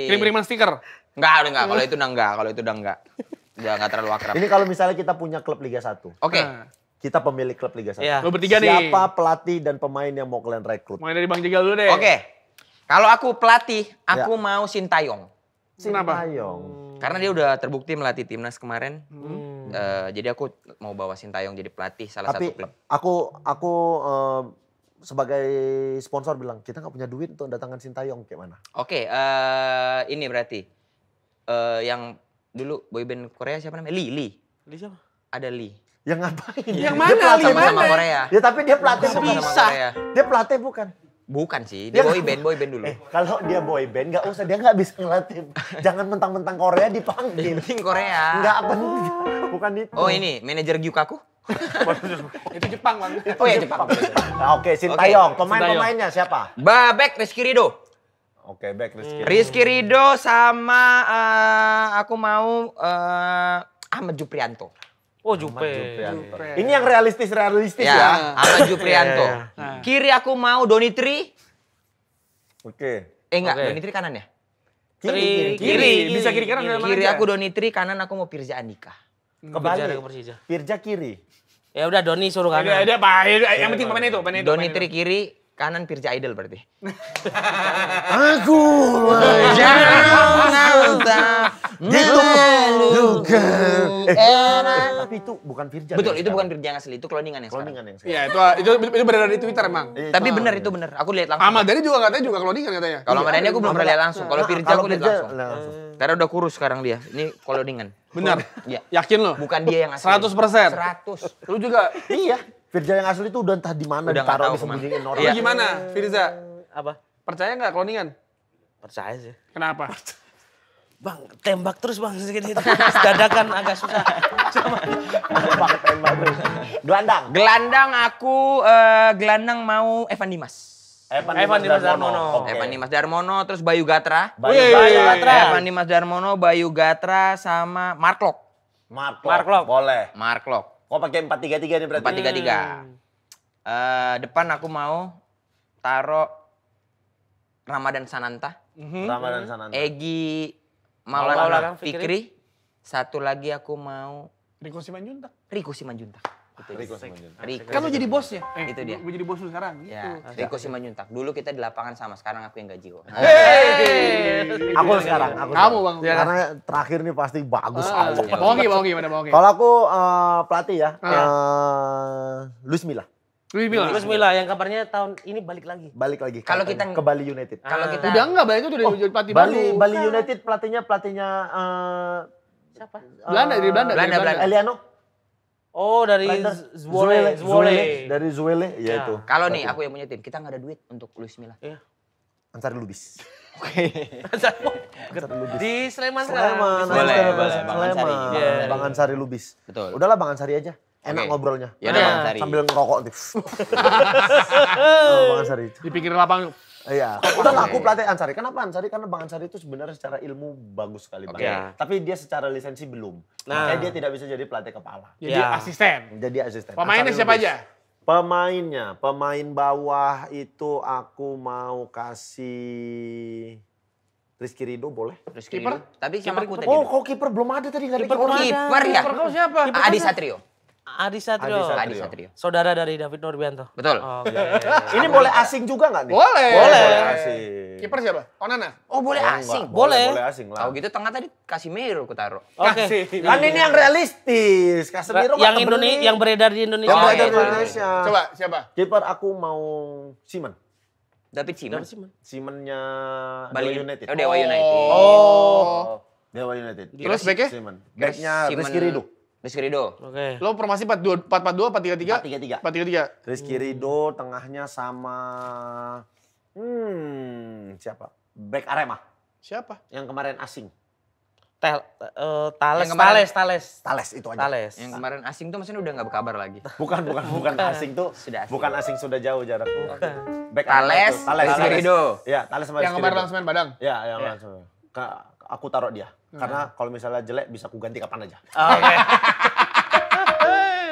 Speaker 2: Kirim-kiriman stiker?
Speaker 3: Enggak. Kalau itu udah enggak. Udah enggak terlalu akrab.
Speaker 4: Ini kalau misalnya kita punya klub Liga 1.
Speaker 3: Oke.
Speaker 4: Kita pemilik klub Liga 1.
Speaker 1: Iya.
Speaker 2: Lu bertiga nih.
Speaker 4: Siapa pelatih dan pemain yang mau kalian rekrut?
Speaker 2: Mulai dari Bang Jegal dulu deh.
Speaker 3: Oke. Kalau aku pelatih, aku mau Sintayong.
Speaker 2: Kenapa?
Speaker 4: Sintayong.
Speaker 3: Karena dia udah terbukti melatih timnas kemarin. Jadi aku mau bawa Sintayong jadi pelatih salah
Speaker 4: Tapi
Speaker 3: satu klub.
Speaker 4: aku sebagai sponsor bilang kita nggak punya duit untuk datangkan Sintayong kayak mana?
Speaker 3: Oke, ini berarti yang dulu boyband Korea siapa namanya? Lee.
Speaker 1: Li siapa?
Speaker 3: Ada Lee.
Speaker 4: Yang ngapain?
Speaker 2: Yang
Speaker 4: Dia
Speaker 2: mana?
Speaker 4: pelatih
Speaker 2: Yang
Speaker 3: Sama-sama
Speaker 2: mana?
Speaker 3: Korea.
Speaker 4: Ya tapi dia pelatih bukan.
Speaker 3: Sama-sama Korea.
Speaker 4: Dia pelatih bukan.
Speaker 3: Bukan sih, dia boy band dulu.
Speaker 4: Kalau dia boy band nggak usah, dia nggak bisa ngelatih. Jangan mentang-mentang Korea dipanggil.
Speaker 3: Penting Korea.
Speaker 4: Nggak penting, bukan itu.
Speaker 3: Oh ini, manajer Gyukaku?
Speaker 2: Itu Jepang, Bang.
Speaker 3: Oh ya Jepang.
Speaker 4: Nah, oke, Sintayong. Pemain-pemainnya siapa?
Speaker 3: Babek Rizky Ridho.
Speaker 4: Oke, back Rizky.
Speaker 3: Rizky Ridho sama aku mau Ahmad Juprianto.
Speaker 1: Oh, Jupe.
Speaker 4: Ini yang realistis ya.
Speaker 3: Ahmad Juprianto.
Speaker 1: Iya.
Speaker 3: Kiri aku mau Donitri.
Speaker 4: Oke.
Speaker 3: Enggak,
Speaker 1: Oke.
Speaker 3: Donitri kanan ya?
Speaker 2: Kiri. Bisa kiri kanan dari mana
Speaker 3: Kiri
Speaker 2: aja.
Speaker 3: aku Donitri, kanan aku mau Firza Andika.
Speaker 4: Kebalik.
Speaker 1: Ke Persija.
Speaker 4: Firja kiri.
Speaker 1: Ya udah Doni suruh kanan.
Speaker 2: Ada apa? Yang penting pemain itu.
Speaker 3: Donitri kiri, kanan Firza Idol berarti.
Speaker 4: Aku tapi itu bukan Firja.
Speaker 3: Betul, itu bukan Firza yang asli, itu cloningan yang sekarang.
Speaker 4: Cloningan yang
Speaker 2: Iya, itu beredar di Twitter emang.
Speaker 3: Tapi benar itu benar, aku lihat langsung.
Speaker 2: Ahmad Dhani juga katanya juga cloningan katanya.
Speaker 3: Kalau Ahmad Dhani aku belum pernah lihat langsung. Kalau Firza aku lihat langsung.
Speaker 4: langsung.
Speaker 3: Karena udah kurus sekarang dia. Ini cloningan.
Speaker 2: Benar.
Speaker 3: Iya.
Speaker 2: Yakin lo?
Speaker 3: Bukan dia yang asli.
Speaker 2: 100%.
Speaker 3: 100.
Speaker 2: Lu juga.
Speaker 4: Iya, Firja yang asli itu udah entah di mana
Speaker 3: Udah nggak
Speaker 4: ditaruh
Speaker 3: tahu
Speaker 4: disembunyiin orang.
Speaker 2: Lu gimana, Firza?
Speaker 1: Apa?
Speaker 2: Percaya nggak cloningan?
Speaker 1: Percaya sih.
Speaker 2: Kenapa?
Speaker 1: Bang, tembak terus bang segini itu. Dadakan agak susah.
Speaker 3: Gelandang aku gelandang mau Evan Dimas.
Speaker 1: Evan Dimas Darmono.
Speaker 4: Oke.
Speaker 3: Evan Dimas Darmono, terus Bayu Gatra.
Speaker 4: Bayu
Speaker 1: Gatra.
Speaker 3: Evan Dimas Darmono, Bayu Gatra sama Mark Lok.
Speaker 4: Mark
Speaker 1: Lok.
Speaker 4: Boleh.
Speaker 3: Mark Lok.
Speaker 4: Kok pakai 4-3-3 nih berarti?
Speaker 3: 4-3-3. Depan aku mau taruh Ramadan Sananta,
Speaker 4: Ramadan Sananta.
Speaker 3: Egi
Speaker 1: Maulana
Speaker 3: Maulana
Speaker 1: Fikri.
Speaker 3: Fikri. Satu lagi aku mau
Speaker 2: Riko Simanjuntak.
Speaker 3: Riko Simanjuntak. Itu
Speaker 4: Riko
Speaker 3: dia.
Speaker 4: Simanjuntak.
Speaker 3: Riko.
Speaker 2: Kan lu jadi bosnya.
Speaker 3: Itu dia.
Speaker 2: Gue jadi bos lu sekarang.
Speaker 3: Ya, Riko Simanjuntak. Dulu kita di lapangan sama, sekarang aku yang gaji kok.
Speaker 4: Aku sekarang.
Speaker 2: Kamu, Bang.
Speaker 4: Karena terakhir nih pasti bagus sekali.
Speaker 2: Bohongi, mana bohongi?
Speaker 4: Kalau aku pelatih ya, Luis Milla.
Speaker 2: Lu bilang.
Speaker 1: Terus Mila yang kabarnya tahun ini balik lagi.
Speaker 4: Balik lagi.
Speaker 3: Kalau
Speaker 4: katanya,
Speaker 3: kita-
Speaker 4: ke Bali United.
Speaker 3: Kalau kita
Speaker 2: Udah enggak, Bang, itu udah jadi pelatih baru.
Speaker 4: Bali United pelatihnya
Speaker 1: Siapa?
Speaker 2: Belanda, dari Belanda.
Speaker 3: Belanda.
Speaker 4: Eliano.
Speaker 1: Oh dari
Speaker 4: Flanders.
Speaker 1: Zwolle.
Speaker 4: Dari Zwolle, ya itu.
Speaker 3: kalau nih aku yang punya tim, kita nggak ada duit untuk Luis Milla.
Speaker 4: Ansari Lubis.
Speaker 1: Di Sleman sekarang.
Speaker 4: Sleman.
Speaker 3: Boleh,
Speaker 4: Sleman.
Speaker 3: boleh, Bang Ansari.
Speaker 4: Sleman.
Speaker 3: Iya.
Speaker 4: Bang Ansari Lubis.
Speaker 3: Betul.
Speaker 4: Udahlah Bang Ansari aja. Enak
Speaker 3: Oke.
Speaker 4: ngobrolnya.
Speaker 3: Ya udah, Bang Ansari.
Speaker 4: Sambil ngerokok nanti. Bang Ansari itu.
Speaker 2: Dipikir lapangan.
Speaker 4: Iya. Udahlah aku pelatih Ansari. Kenapa Ansari? Karena Bang Ansari itu sebenarnya secara ilmu bagus sekali Bang.
Speaker 3: Oke.
Speaker 4: Tapi dia secara lisensi belum.
Speaker 1: Nah.
Speaker 4: Makanya dia tidak bisa jadi pelatih kepala.
Speaker 2: Jadi
Speaker 1: Ya.
Speaker 2: asisten.
Speaker 4: Jadi asisten.
Speaker 2: Pemainnya
Speaker 4: Ansari
Speaker 2: siapa
Speaker 4: Lubis.
Speaker 2: aja?
Speaker 4: Pemain bawah itu aku mau kasih Rizky Ridho boleh.
Speaker 3: Rizky
Speaker 2: Kiper?
Speaker 3: Ridho. Tapi sama aku tadi.
Speaker 4: Oh, kok kiper belum ada tadi nggak ada
Speaker 1: Kiper belum ada.
Speaker 3: Kiper ya?
Speaker 2: Kiper kau siapa?
Speaker 3: Adi Satrio.
Speaker 1: Adi Satrio.
Speaker 4: Adi Satrio.
Speaker 3: Adi Satrio.
Speaker 1: Saudara dari David Nurbianto.
Speaker 3: Betul.
Speaker 1: Oke.
Speaker 4: Ini boleh asing juga nggak nih?
Speaker 2: Boleh.
Speaker 4: Boleh asing.
Speaker 2: Kiper siapa? Onana.
Speaker 3: Oh boleh
Speaker 4: Oh,
Speaker 3: asing.
Speaker 4: enggak.
Speaker 1: Boleh.
Speaker 4: Boleh asing lah.
Speaker 3: Tahu gitu tengah tadi Casemiro aku taruh.
Speaker 1: Oke.
Speaker 4: Kan ini yang realistis. Casemiro
Speaker 1: Yang
Speaker 4: nggak
Speaker 1: Indonesia
Speaker 4: kebeli.
Speaker 1: yang beredar di Indonesia.
Speaker 4: Yang
Speaker 3: Oh,
Speaker 4: beredar
Speaker 3: iya,
Speaker 4: di
Speaker 3: iya.
Speaker 4: Indonesia.
Speaker 2: Coba siapa?
Speaker 4: Kiper aku mau Simon.
Speaker 3: David Simon.
Speaker 4: Simonnya
Speaker 3: Bali
Speaker 4: Dewa United.
Speaker 3: Oh, Dewa United.
Speaker 4: Oh. Dewa United.
Speaker 2: Terus backnya?
Speaker 4: Simon. Backnya
Speaker 3: Simon-
Speaker 4: Rizky Ridho.
Speaker 3: Rizky Ridho.
Speaker 1: Oke.
Speaker 2: Lo formasi 4-4-2, 4-3-3?
Speaker 4: 4-3-3.
Speaker 2: 4-3-3.
Speaker 4: Rizky Ridho tengahnya sama siapa? Back Arema
Speaker 2: Siapa?
Speaker 4: yang kemarin asing.
Speaker 1: Tales,
Speaker 3: Yang kemarin-
Speaker 4: Tales itu aja.
Speaker 1: Tales.
Speaker 3: Yang kemarin asing tuh maksudnya udah nggak berkabar lagi.
Speaker 4: Bukan asing tuh.
Speaker 3: Sudah asing.
Speaker 4: Bukan asing sudah jauh jaraknya. Back
Speaker 3: Tales,
Speaker 4: Arema itu.
Speaker 3: Rizky Ridho.
Speaker 4: Ya, Tales sama
Speaker 2: Yang
Speaker 4: Rizky
Speaker 2: kemarin
Speaker 4: Ridho.
Speaker 2: langsung main Padang?
Speaker 4: Ya, yang langsung. Aku taruh dia. Karena kalau misalnya jelek bisa aku ganti kapan aja.
Speaker 1: Oke.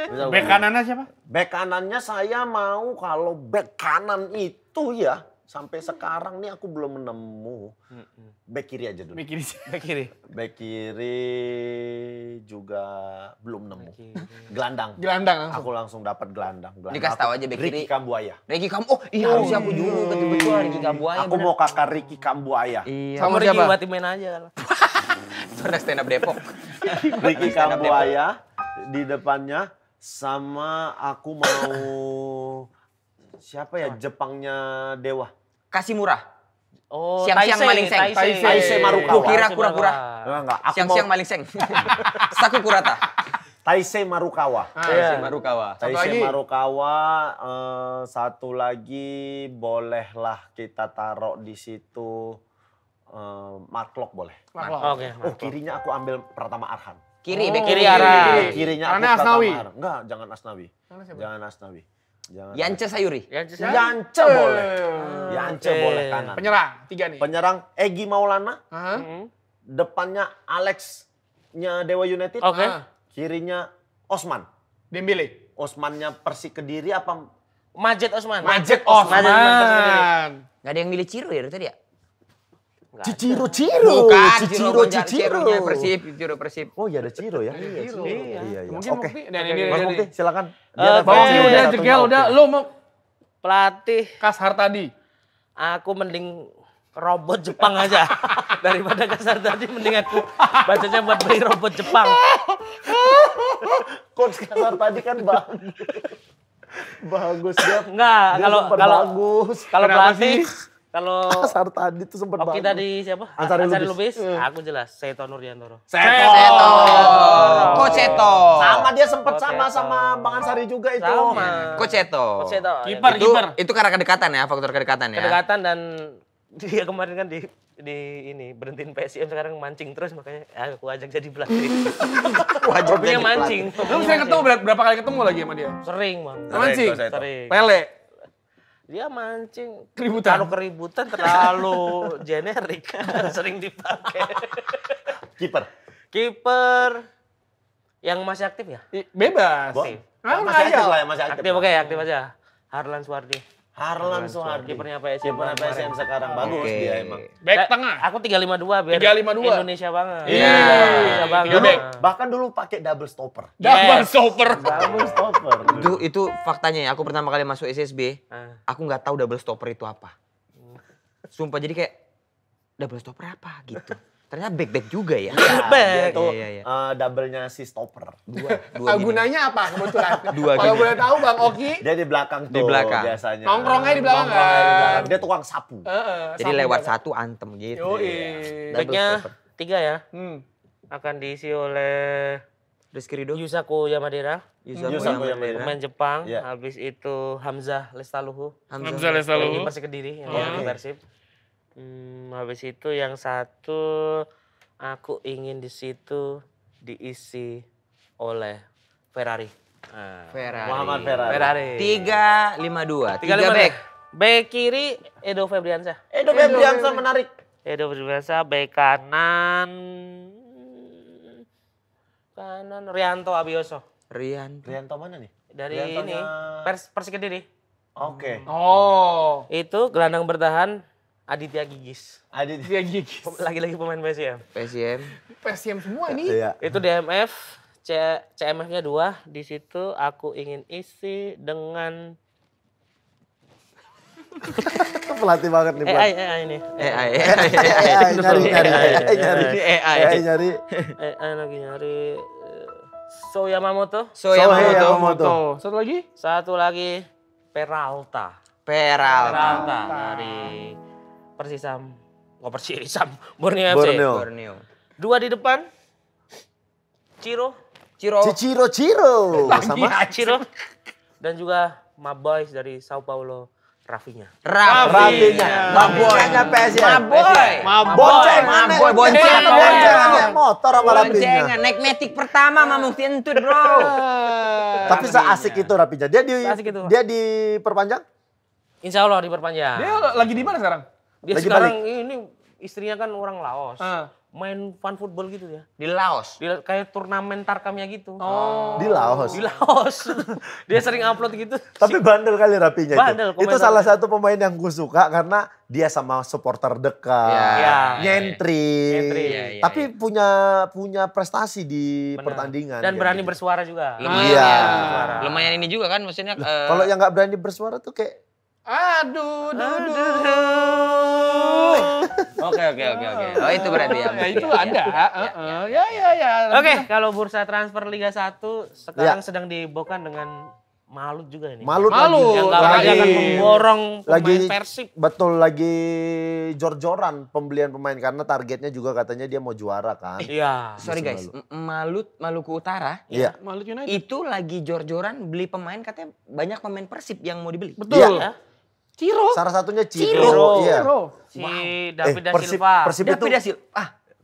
Speaker 4: Bisa aku
Speaker 2: Bek
Speaker 4: ganti.
Speaker 2: kanannya siapa?
Speaker 4: Back kanannya saya mau kalau back kanan itu ya sampai sekarang nih aku belum nemu. Back kiri aja dulu.
Speaker 2: Mikir
Speaker 1: Ke kiri.
Speaker 4: Back kiri juga belum nemu. Gelandang.
Speaker 2: Gelandang langsung.
Speaker 4: Aku langsung dapat gelandang.
Speaker 3: Dikasih tahu aja back kiri.
Speaker 4: Ricky Kambuaya.
Speaker 3: Ricky kamu, oh iya harusnya aku juga betul-betul Ricky Kambuaya.
Speaker 4: Aku mau kakak Ricky Kambuaya.
Speaker 3: Iya.
Speaker 2: Sama
Speaker 1: Kamu Ricky
Speaker 2: siapa?
Speaker 1: Batimen aja kalau.
Speaker 3: Itu anak stand up Depok.
Speaker 4: Ricky Kambuaya di depannya sama aku mau siapa ya Jepangnya Dewa.
Speaker 3: Kasih murah.
Speaker 1: Oh,
Speaker 3: Siang-siang
Speaker 1: Taisei,
Speaker 3: maling seng.
Speaker 1: Taisei.
Speaker 4: Taisei Marukawa.
Speaker 3: Kukira kura-kura.
Speaker 4: Enggak, aku
Speaker 3: Siang-siang
Speaker 4: mau
Speaker 3: maling seng. Saku kurata.
Speaker 4: Taisei Marukawa.
Speaker 3: Taisei Marukawa.
Speaker 4: Taisei Marukawa, satu lagi bolehlah kita taruh di situ Mark Klok boleh.
Speaker 1: Oke.
Speaker 4: Kirinya aku ambil Pratama Arhan.
Speaker 3: Kiri, bek
Speaker 1: kiri arah.
Speaker 4: Kirinya aku
Speaker 2: Karena Asnawi.
Speaker 4: Arhan. Enggak, jangan Asnawi. Jangan Asnawi.
Speaker 3: Yance Sayuri.
Speaker 4: Yance boleh. Yance boleh kanan.
Speaker 2: Penyerang, 3 nih.
Speaker 4: Penyerang Egy Maulana.
Speaker 2: Hah?
Speaker 4: Depannya Alex-nya Dewa United.
Speaker 1: Oke.
Speaker 4: Kirinya Osman.
Speaker 2: Dembele.
Speaker 4: Osmannya Persik Kediri apa?
Speaker 1: Majid Osman.
Speaker 2: Majid Osman.
Speaker 3: Gak ada yang milih Ciro ya tadi ya?
Speaker 4: Ciciro.
Speaker 3: Bukan,
Speaker 4: Ciciro.
Speaker 3: Cironya Persib, Ciro Persib.
Speaker 4: Oh iya ada Ciro ya?
Speaker 2: Iya.
Speaker 4: Iya.
Speaker 2: Mungkin
Speaker 4: Oke.
Speaker 2: Mukti. Dan ini
Speaker 4: Mas Mukti silakan.
Speaker 1: Bang
Speaker 2: Oki udah jekel, udah. Lu mau
Speaker 1: Pelatih,
Speaker 2: Kashar tadi.
Speaker 1: aku mending robot Jepang aja. Daripada kasar tadi mending aku bacanya buat beli robot Jepang.
Speaker 4: Coach Kasar tadi kan bagus. Bagus dia.
Speaker 1: Enggak, kalau
Speaker 4: bagus.
Speaker 1: kalau
Speaker 2: Kenapa
Speaker 1: pelatih,
Speaker 2: sih?
Speaker 1: kalau
Speaker 4: Kasar tadi tuh sempat
Speaker 1: Oki
Speaker 4: bagus.
Speaker 1: tadi siapa?
Speaker 4: Ansari
Speaker 1: Lubis. Aku jelas, Seto Nurdiantoro.
Speaker 2: Seto.
Speaker 3: Coach Seto.
Speaker 4: Sama dia sempat
Speaker 1: Coach
Speaker 4: sama
Speaker 1: Seto.
Speaker 4: Bang Ansari juga itu.
Speaker 1: Sama.
Speaker 3: Coach Seto.
Speaker 1: Coach Seto.
Speaker 2: Kiper.
Speaker 3: Itu karena kedekatan ya, faktor kedekatan ya.
Speaker 1: Kedekatan dan dia kemarin kan di ini berhentiin PSM sekarang mancing terus makanya aku ajak jadi pelatih. Hobinya mancing.
Speaker 2: Lu sering ketemu berapa kali ketemu lagi sama dia?
Speaker 1: Sering, Bang.
Speaker 2: Mancing.
Speaker 1: Sering.
Speaker 2: Pele.
Speaker 1: Dia mancing.
Speaker 2: Keributan.
Speaker 1: Kalau keributan terlalu generik. Sering dipakai.
Speaker 4: Kiper.
Speaker 1: Yang masih aktif ya?
Speaker 2: Bebas.
Speaker 1: Aktif.
Speaker 4: Masih aktif lah ya, masih aktif.
Speaker 1: Aktif, oke, aktif aja. Harlan Suwardi.
Speaker 4: Harlan Suhardi.
Speaker 1: Kipernya PSM.
Speaker 4: Kipernya PSM sekarang bagus
Speaker 3: Oke.
Speaker 4: dia emang.
Speaker 2: Back tengah.
Speaker 1: Aku 352 biar
Speaker 2: 352.
Speaker 1: Indonesia banget.
Speaker 2: Iya.
Speaker 1: Indonesia banget.
Speaker 2: Tiga back.
Speaker 4: Bahkan dulu pakai double stopper.
Speaker 2: Double stopper.
Speaker 4: Double stopper.
Speaker 3: Itu faktanya ya, aku pertama kali masuk SSB, aku nggak tahu double stopper itu apa. Sumpah jadi kayak double stopper apa gitu. Ternyata back juga ya.
Speaker 1: Back.
Speaker 4: Itu
Speaker 3: Iya.
Speaker 4: double-nya si stopper.
Speaker 3: Dua gini.
Speaker 2: Gunanya apa kebetulan?
Speaker 3: Dua
Speaker 2: Kalau
Speaker 3: gini.
Speaker 2: boleh tahu Bang Oki.
Speaker 4: Dia di belakang tuh
Speaker 3: Di belakang.
Speaker 4: biasanya.
Speaker 2: Nongkrongnya di belakang
Speaker 4: Nongkrongnya di
Speaker 2: kan?
Speaker 4: belakang. Dia tukang sapu.
Speaker 3: Jadi lewat satu antem gitu.
Speaker 2: Yoi.
Speaker 3: Double
Speaker 1: Backnya
Speaker 3: stopper.
Speaker 1: 3 ya.
Speaker 2: Hmm.
Speaker 1: Akan diisi oleh
Speaker 3: Rizky Ridho.
Speaker 1: Yusaku Yamadera,
Speaker 4: Yusaku Yamadera.
Speaker 1: pemain Jepang.
Speaker 4: Iya.
Speaker 1: Habis itu Hamzah Lestaluhu,
Speaker 2: Hamzah
Speaker 1: yang di
Speaker 2: Lestaluhu.
Speaker 1: Persik Kediri, yang
Speaker 4: Oke.
Speaker 1: di Persib. Habis itu yang satu aku ingin di situ diisi oleh Ferrari.
Speaker 3: Ferrari.
Speaker 4: Muhammad Ferrari.
Speaker 3: 352. 3
Speaker 1: 3-5
Speaker 3: back.
Speaker 1: Back kiri Edo Febriansyah.
Speaker 4: Edo Febriansyah menarik.
Speaker 1: Edo Febriansyah, back kanan Rianto Abioso.
Speaker 4: Rianto mana nih?
Speaker 1: Dari
Speaker 4: Riantonya-
Speaker 1: ini Persik Kediri.
Speaker 4: Oke.
Speaker 2: Oh.
Speaker 1: Itu gelandang bertahan Aditya Gigis.
Speaker 2: Dia gigis.
Speaker 1: Lagi-lagi pemain PSM.
Speaker 3: PSM.
Speaker 2: PSM semua ini.
Speaker 4: Iya.
Speaker 1: Itu DMF, CMF-nya 2. Di situ aku ingin isi dengan
Speaker 4: Pelatih banget nih.
Speaker 1: AI ini.
Speaker 4: Nyari.
Speaker 1: AI lagi nyari So Yamamoto.
Speaker 3: Yamamoto.
Speaker 2: Satu lagi?
Speaker 1: Satu lagi Peralta.
Speaker 3: Peralta.
Speaker 1: Dari Persisam. Borneo FC.
Speaker 3: Borneo.
Speaker 1: 2 di depan. Ciro.
Speaker 4: Ciro. Sama
Speaker 1: Ciro. Dan juga Maboys dari Sao Paulo. Rafinya.
Speaker 4: Rafinya. Maboynya PSM.
Speaker 3: Maboy. Boncengan.
Speaker 4: Motor sama Rafinya.
Speaker 3: Boncengan. Naik Matic pertama sama Mufti Entut, bro.
Speaker 4: Tapi seasik itu Rafinya.
Speaker 1: Seasik itu.
Speaker 4: Dia diperpanjang?
Speaker 1: Insya Allah diperpanjang.
Speaker 2: Dia lagi di mana sekarang?
Speaker 1: Dia
Speaker 4: lagi
Speaker 1: sekarang ini istrinya kan orang Laos.
Speaker 2: Ah.
Speaker 1: Main fun football gitu ya.
Speaker 3: Di Laos.
Speaker 1: Kayak turnamen tarkamnya gitu.
Speaker 4: Di Laos.
Speaker 1: Di Laos. Dia sering upload gitu.
Speaker 4: Tapi bandel kali Rafinya itu.
Speaker 1: Bandel,
Speaker 4: Itu
Speaker 1: komentar.
Speaker 4: salah satu pemain yang gue suka karena dia sama supporter dekat.
Speaker 1: Iya.
Speaker 4: Nyentri.
Speaker 3: Iya.
Speaker 4: Tapi punya prestasi di
Speaker 1: Benar.
Speaker 4: pertandingan.
Speaker 1: Dan
Speaker 4: kayak
Speaker 1: berani
Speaker 4: gitu.
Speaker 1: bersuara juga.
Speaker 3: Lumayan. Lumayan ini juga kan maksudnya.
Speaker 4: Kalau yang nggak berani bersuara tuh kayak
Speaker 2: Aduh.
Speaker 3: Oke. Oh itu berarti ya.
Speaker 2: Ya itu ada. Ya.
Speaker 1: Oke, kalau bursa transfer Liga 1 sekarang sedang dibokan dengan Malut juga ini.
Speaker 4: Malut
Speaker 1: Yang nggak lagi akan memborong pemain Persib.
Speaker 4: Betul, lagi jor-joran pembelian pemain karena targetnya juga katanya dia mau juara kan.
Speaker 1: Iya.
Speaker 3: Sorry guys, Maluku Utara
Speaker 4: Iya.
Speaker 2: Malut United.
Speaker 3: itu lagi jor-joran beli pemain, katanya banyak pemain Persib yang mau dibeli.
Speaker 2: Betul.
Speaker 1: Ya.
Speaker 2: Ciro.
Speaker 4: Salah satunya Ciro. Iya.
Speaker 1: Si David da Silva.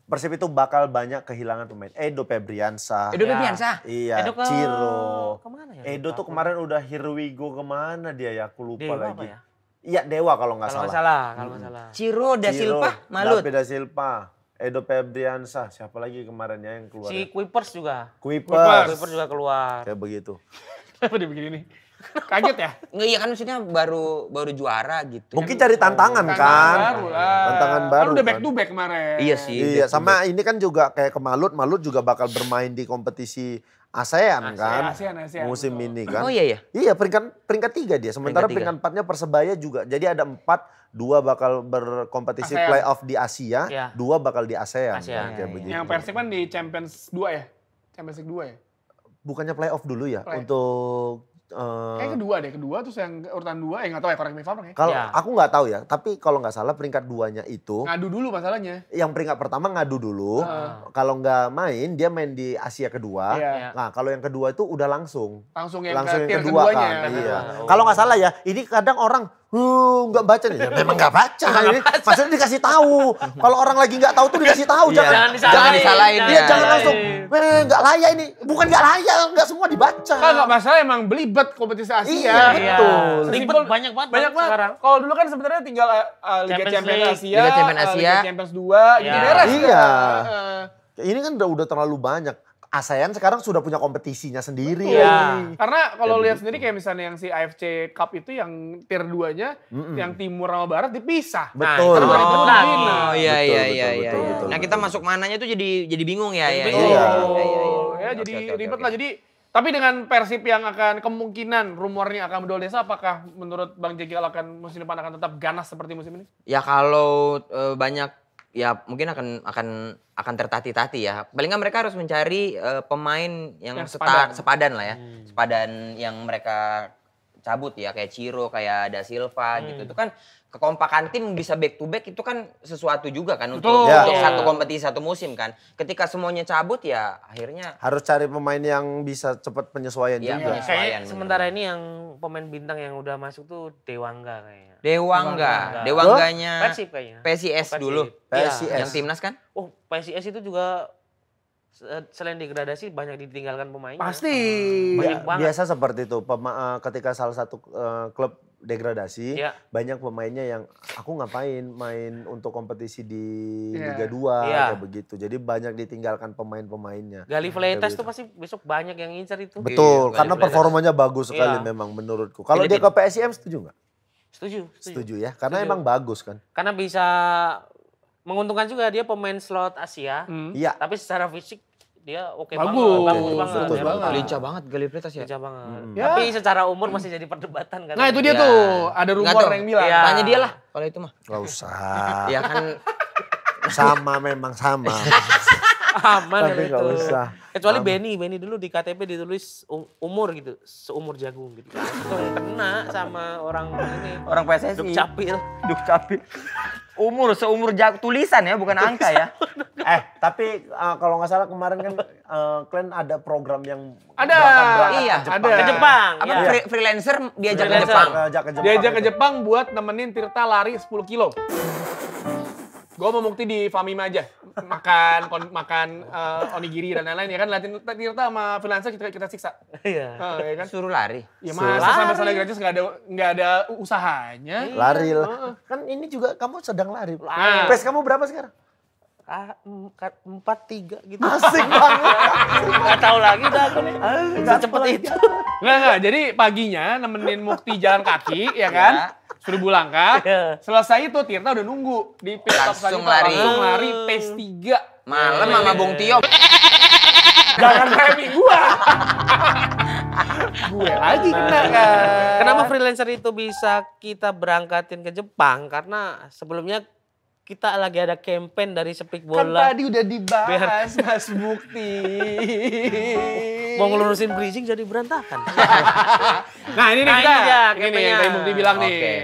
Speaker 4: Persib itu bakal banyak kehilangan pemain. Edo Febriansah.
Speaker 3: Edo Febriansah.
Speaker 4: Iya,
Speaker 1: Edo ke
Speaker 4: Ciro.
Speaker 1: kemana ya?
Speaker 4: Edo tuh kemarin udah Here We Go kemana dia ya? Aku lupa
Speaker 1: Dewa
Speaker 4: lagi.
Speaker 1: apa ya?
Speaker 4: Iya, Dewa kalau nggak
Speaker 1: Kalau
Speaker 4: salah.
Speaker 1: nggak salah.
Speaker 3: Ciro da Silva, Malut.
Speaker 4: David da Silva, Edo Febriansah, siapa lagi kemarin ya yang keluar?
Speaker 1: Si Kuipers juga.
Speaker 4: Kuipers.
Speaker 1: Kuipers juga keluar.
Speaker 4: Kayak begitu.
Speaker 2: Kenapa dia begini nih? Kaget ya?
Speaker 3: Nggak, iya kan maksudnya baru juara gitu.
Speaker 4: Mungkin cari tantangan kan.
Speaker 2: Baru lah.
Speaker 4: Tantangan baru
Speaker 2: Kan udah back
Speaker 4: kan.
Speaker 2: to back kemarin.
Speaker 3: Iya sih.
Speaker 4: Iya, sama ini kan juga kayak ke Malut juga bakal bermain di kompetisi ASEAN kan.
Speaker 2: ASEAN,
Speaker 4: Musim
Speaker 2: betul.
Speaker 4: ini kan.
Speaker 3: Oh iya ya.
Speaker 4: Iya, peringkat 3 dia. Sementara
Speaker 3: Peringkat
Speaker 4: peringkat 4-nya Persebaya juga. Jadi ada 2 bakal berkompetisi
Speaker 2: ASEAN.
Speaker 4: playoff di Asia,
Speaker 1: Iya.
Speaker 4: 2 bakal di ASEAN.
Speaker 1: ASEAN.
Speaker 4: Kan, kayak begitu.
Speaker 2: Yang Persib kan di Champions 2 ya? Champions League 2 ya?
Speaker 4: Bukannya playoff dulu ya
Speaker 2: Play.
Speaker 4: untuk
Speaker 2: Kayak kedua terus yang urutan 2, nggak tahu ya, correct me if I'm wrong ya.
Speaker 4: kalau
Speaker 1: Ya.
Speaker 4: aku nggak tahu ya, tapi kalau nggak salah peringkat 2-nya itu
Speaker 2: Ngadu dulu masalahnya.
Speaker 4: yang peringkat pertama ngadu dulu. Kalau nggak main, dia main di Asia kedua.
Speaker 2: Iya.
Speaker 4: Nah, kalau yang kedua itu udah langsung.
Speaker 2: Langsung yang
Speaker 4: Langsung
Speaker 2: ke
Speaker 4: yang
Speaker 2: tier
Speaker 4: kedua
Speaker 2: keduanya.
Speaker 4: kan. Iya.
Speaker 1: Oh.
Speaker 4: Kalau nggak salah ya, ini kadang orang nggak baca nih. Ya, memang nggak baca. Ini maksudnya dikasih tahu. Kalau orang lagi nggak tahu tuh dikasih tahu.
Speaker 3: Iya.
Speaker 1: Jangan disalahin.
Speaker 3: Jangan disalahin.
Speaker 4: Iya, jangan langsung. Nggak layak ini. Bukan nggak layak, nggak semua dibaca.
Speaker 2: Kan nggak masalah, emang belibet kompetisi Asia.
Speaker 4: Iya, betul.
Speaker 1: Ribet banyak banget
Speaker 2: Banyak banget.
Speaker 1: sekarang.
Speaker 2: Kalau dulu kan sebenarnya tinggal Liga
Speaker 1: Champions
Speaker 2: Champions
Speaker 1: League.
Speaker 2: Asia,
Speaker 3: Liga Champions Asia.
Speaker 2: Liga Champions 2, gitu
Speaker 1: Iya.
Speaker 2: beres.
Speaker 4: Iya.
Speaker 2: Heeh.
Speaker 4: Ini kan udah terlalu banyak. ASEAN sekarang sudah punya kompetisinya sendiri.
Speaker 1: Iya.
Speaker 2: Karena kalau
Speaker 4: Kayak
Speaker 2: lihat
Speaker 4: begitu.
Speaker 2: sendiri kayak misalnya yang si AFC Cup itu yang tier 2-nya, yang timur sama barat dipisah.
Speaker 4: Betul.
Speaker 1: Nah, itu
Speaker 2: Oh,
Speaker 1: lagi.
Speaker 3: iya
Speaker 4: Betul,
Speaker 3: iya
Speaker 4: betul,
Speaker 3: iya
Speaker 4: betul,
Speaker 3: iya.
Speaker 4: betul,
Speaker 3: Nah,
Speaker 4: betul.
Speaker 3: kita masuk mananya tuh jadi bingung ya.
Speaker 1: Jadi
Speaker 3: Iya.
Speaker 1: bingung.
Speaker 3: Iya.
Speaker 2: Ya, jadi ribet lah. Jadi tapi dengan Persib yang akan kemungkinan rumornya akan berdua desa, apakah menurut Bang Jegel akan musim depan akan tetap ganas seperti musim ini?
Speaker 3: Ya kalau banyak ya mungkin akan tertati-tati ya. Paling nggak mereka harus mencari pemain yang
Speaker 2: Yang sepadan.
Speaker 3: sepadan lah ya. Sepadan yang mereka cabut ya, kayak Ciro, kayak Da Silva gitu. Itu kan kekompakan tim bisa back to back itu kan sesuatu juga kan
Speaker 2: Betul.
Speaker 3: untuk
Speaker 1: Ya.
Speaker 3: satu kompetisi satu musim kan. Ketika semuanya cabut ya akhirnya
Speaker 4: Harus cari pemain yang bisa cepat penyesuaian
Speaker 3: Iya,
Speaker 4: juga.
Speaker 3: penyesuaian.
Speaker 1: Kayak
Speaker 3: bener.
Speaker 1: sementara ini yang pemain bintang yang udah masuk tuh Dewangga kayaknya.
Speaker 3: Dewangganya
Speaker 1: Persib kayaknya.
Speaker 3: PSIS
Speaker 1: Persib.
Speaker 3: dulu.
Speaker 1: Iya.
Speaker 4: PSIS.
Speaker 3: Yang timnas kan?
Speaker 1: Oh, PSIS itu juga selain degradasi banyak ditinggalkan pemainnya.
Speaker 2: Pasti.
Speaker 1: Banyak banget.
Speaker 4: Biasa seperti itu. Ketika salah satu klub degradasi,
Speaker 1: Iya.
Speaker 4: banyak pemainnya yang aku ngapain main untuk kompetisi di
Speaker 2: Iya.
Speaker 4: Liga 2
Speaker 1: Iya.
Speaker 4: kayak begitu. Jadi banyak ditinggalkan pemain-pemainnya.
Speaker 1: Gali Vletas
Speaker 4: Kayak
Speaker 1: tuh pasti besok banyak yang ngincer itu.
Speaker 4: Betul,
Speaker 3: Iya,
Speaker 4: karena
Speaker 3: Gali Vletas.
Speaker 4: performanya bagus sekali
Speaker 1: Iya.
Speaker 4: memang menurutku. Kalau dia ke PSIM setuju nggak?
Speaker 1: Setuju.
Speaker 4: Setuju ya, karena
Speaker 1: Setuju.
Speaker 4: emang bagus kan.
Speaker 1: Karena bisa menguntungkan juga dia pemain slot Asia.
Speaker 4: Iya.
Speaker 1: Tapi secara fisik dia oke
Speaker 2: Bagus.
Speaker 1: banget. Bagus
Speaker 2: Oke,
Speaker 1: banget.
Speaker 4: betul
Speaker 1: ya,
Speaker 4: banget.
Speaker 3: Lincah banget Gali Vletas ya.
Speaker 1: Lincah banget.
Speaker 2: Ya.
Speaker 1: Tapi secara umur masih jadi perdebatan kan.
Speaker 2: Nah itu dia
Speaker 3: Ya.
Speaker 2: tuh, ada
Speaker 3: Nggak
Speaker 2: rumor
Speaker 3: tahu.
Speaker 2: yang bilang.
Speaker 1: Iya.
Speaker 3: Tanya dia lah kalau itu mah.
Speaker 4: Gak usah.
Speaker 3: Ya kan
Speaker 4: Sama memang sama.
Speaker 1: Aman
Speaker 4: Tapi
Speaker 1: itu.
Speaker 4: nggak usah.
Speaker 1: Kecuali Benny dulu di KTP ditulis umur gitu, seumur jagung gitu. Langsung kena sama orang ini.
Speaker 3: orang PSSI.
Speaker 1: Dukcapil.
Speaker 3: Dukcapil. Umur seumur tulisan ya, bukan angka ya.
Speaker 4: Tapi kalau nggak salah kemarin kan kalian ada program yang
Speaker 2: Ada.
Speaker 4: berangkat
Speaker 3: Iya,
Speaker 4: ke Jepang.
Speaker 2: ada.
Speaker 1: Ke Jepang.
Speaker 3: Apa
Speaker 1: ya.
Speaker 3: freelancer diajak ke
Speaker 1: Freelancer.
Speaker 3: Jepang.
Speaker 4: Ajak ke Jepang.
Speaker 2: Diajak ke
Speaker 4: itu.
Speaker 2: Jepang buat nemenin Tirta lari 10 kilo. Gue mau bukti di Famima aja. Makan onigiri dan lain-lain ya kan. Latihan Tirta sama freelancer kita siksa.
Speaker 1: Iya.
Speaker 2: Ya kan?
Speaker 3: Suruh lari.
Speaker 2: Ya
Speaker 1: Suruh
Speaker 2: masa sampai
Speaker 1: lari.
Speaker 2: sana gratis nggak ada usahanya.
Speaker 4: Lari lah. Kan ini juga kamu sedang lari.
Speaker 2: Nah.
Speaker 4: Pace kamu berapa sekarang?
Speaker 1: 4-3 gitu.
Speaker 4: Asik banget.
Speaker 1: Nggak tahu lagi dah aku nih. Secepat itu.
Speaker 2: Nggak. Jadi paginya nemenin Mukti jalan kaki ya kan. Seribu langkah.
Speaker 1: Iya.
Speaker 2: Selesai itu Tirta udah nunggu di pit stop
Speaker 3: Langsung
Speaker 2: selanjutnya.
Speaker 3: lari.
Speaker 2: Langsung lari pace 3.
Speaker 3: Malam sama Bung Tio.
Speaker 2: Jangan remi gua. Gue lagi kena kan.
Speaker 1: Kenapa freelancer itu bisa kita berangkatin ke Jepang? Karena sebelumnya kita lagi ada campaign dari Sepik
Speaker 2: Kan
Speaker 1: Bola.
Speaker 2: tadi udah dibahas Mas Mukti.
Speaker 1: Mau ngelurusin bridging jadi berantakan.
Speaker 2: Nah ini nih
Speaker 1: Nah,
Speaker 2: kita,
Speaker 1: ini dia
Speaker 2: ini nih yang
Speaker 1: campaignnya.
Speaker 2: tadi Mukti bilang nih.
Speaker 3: Oke.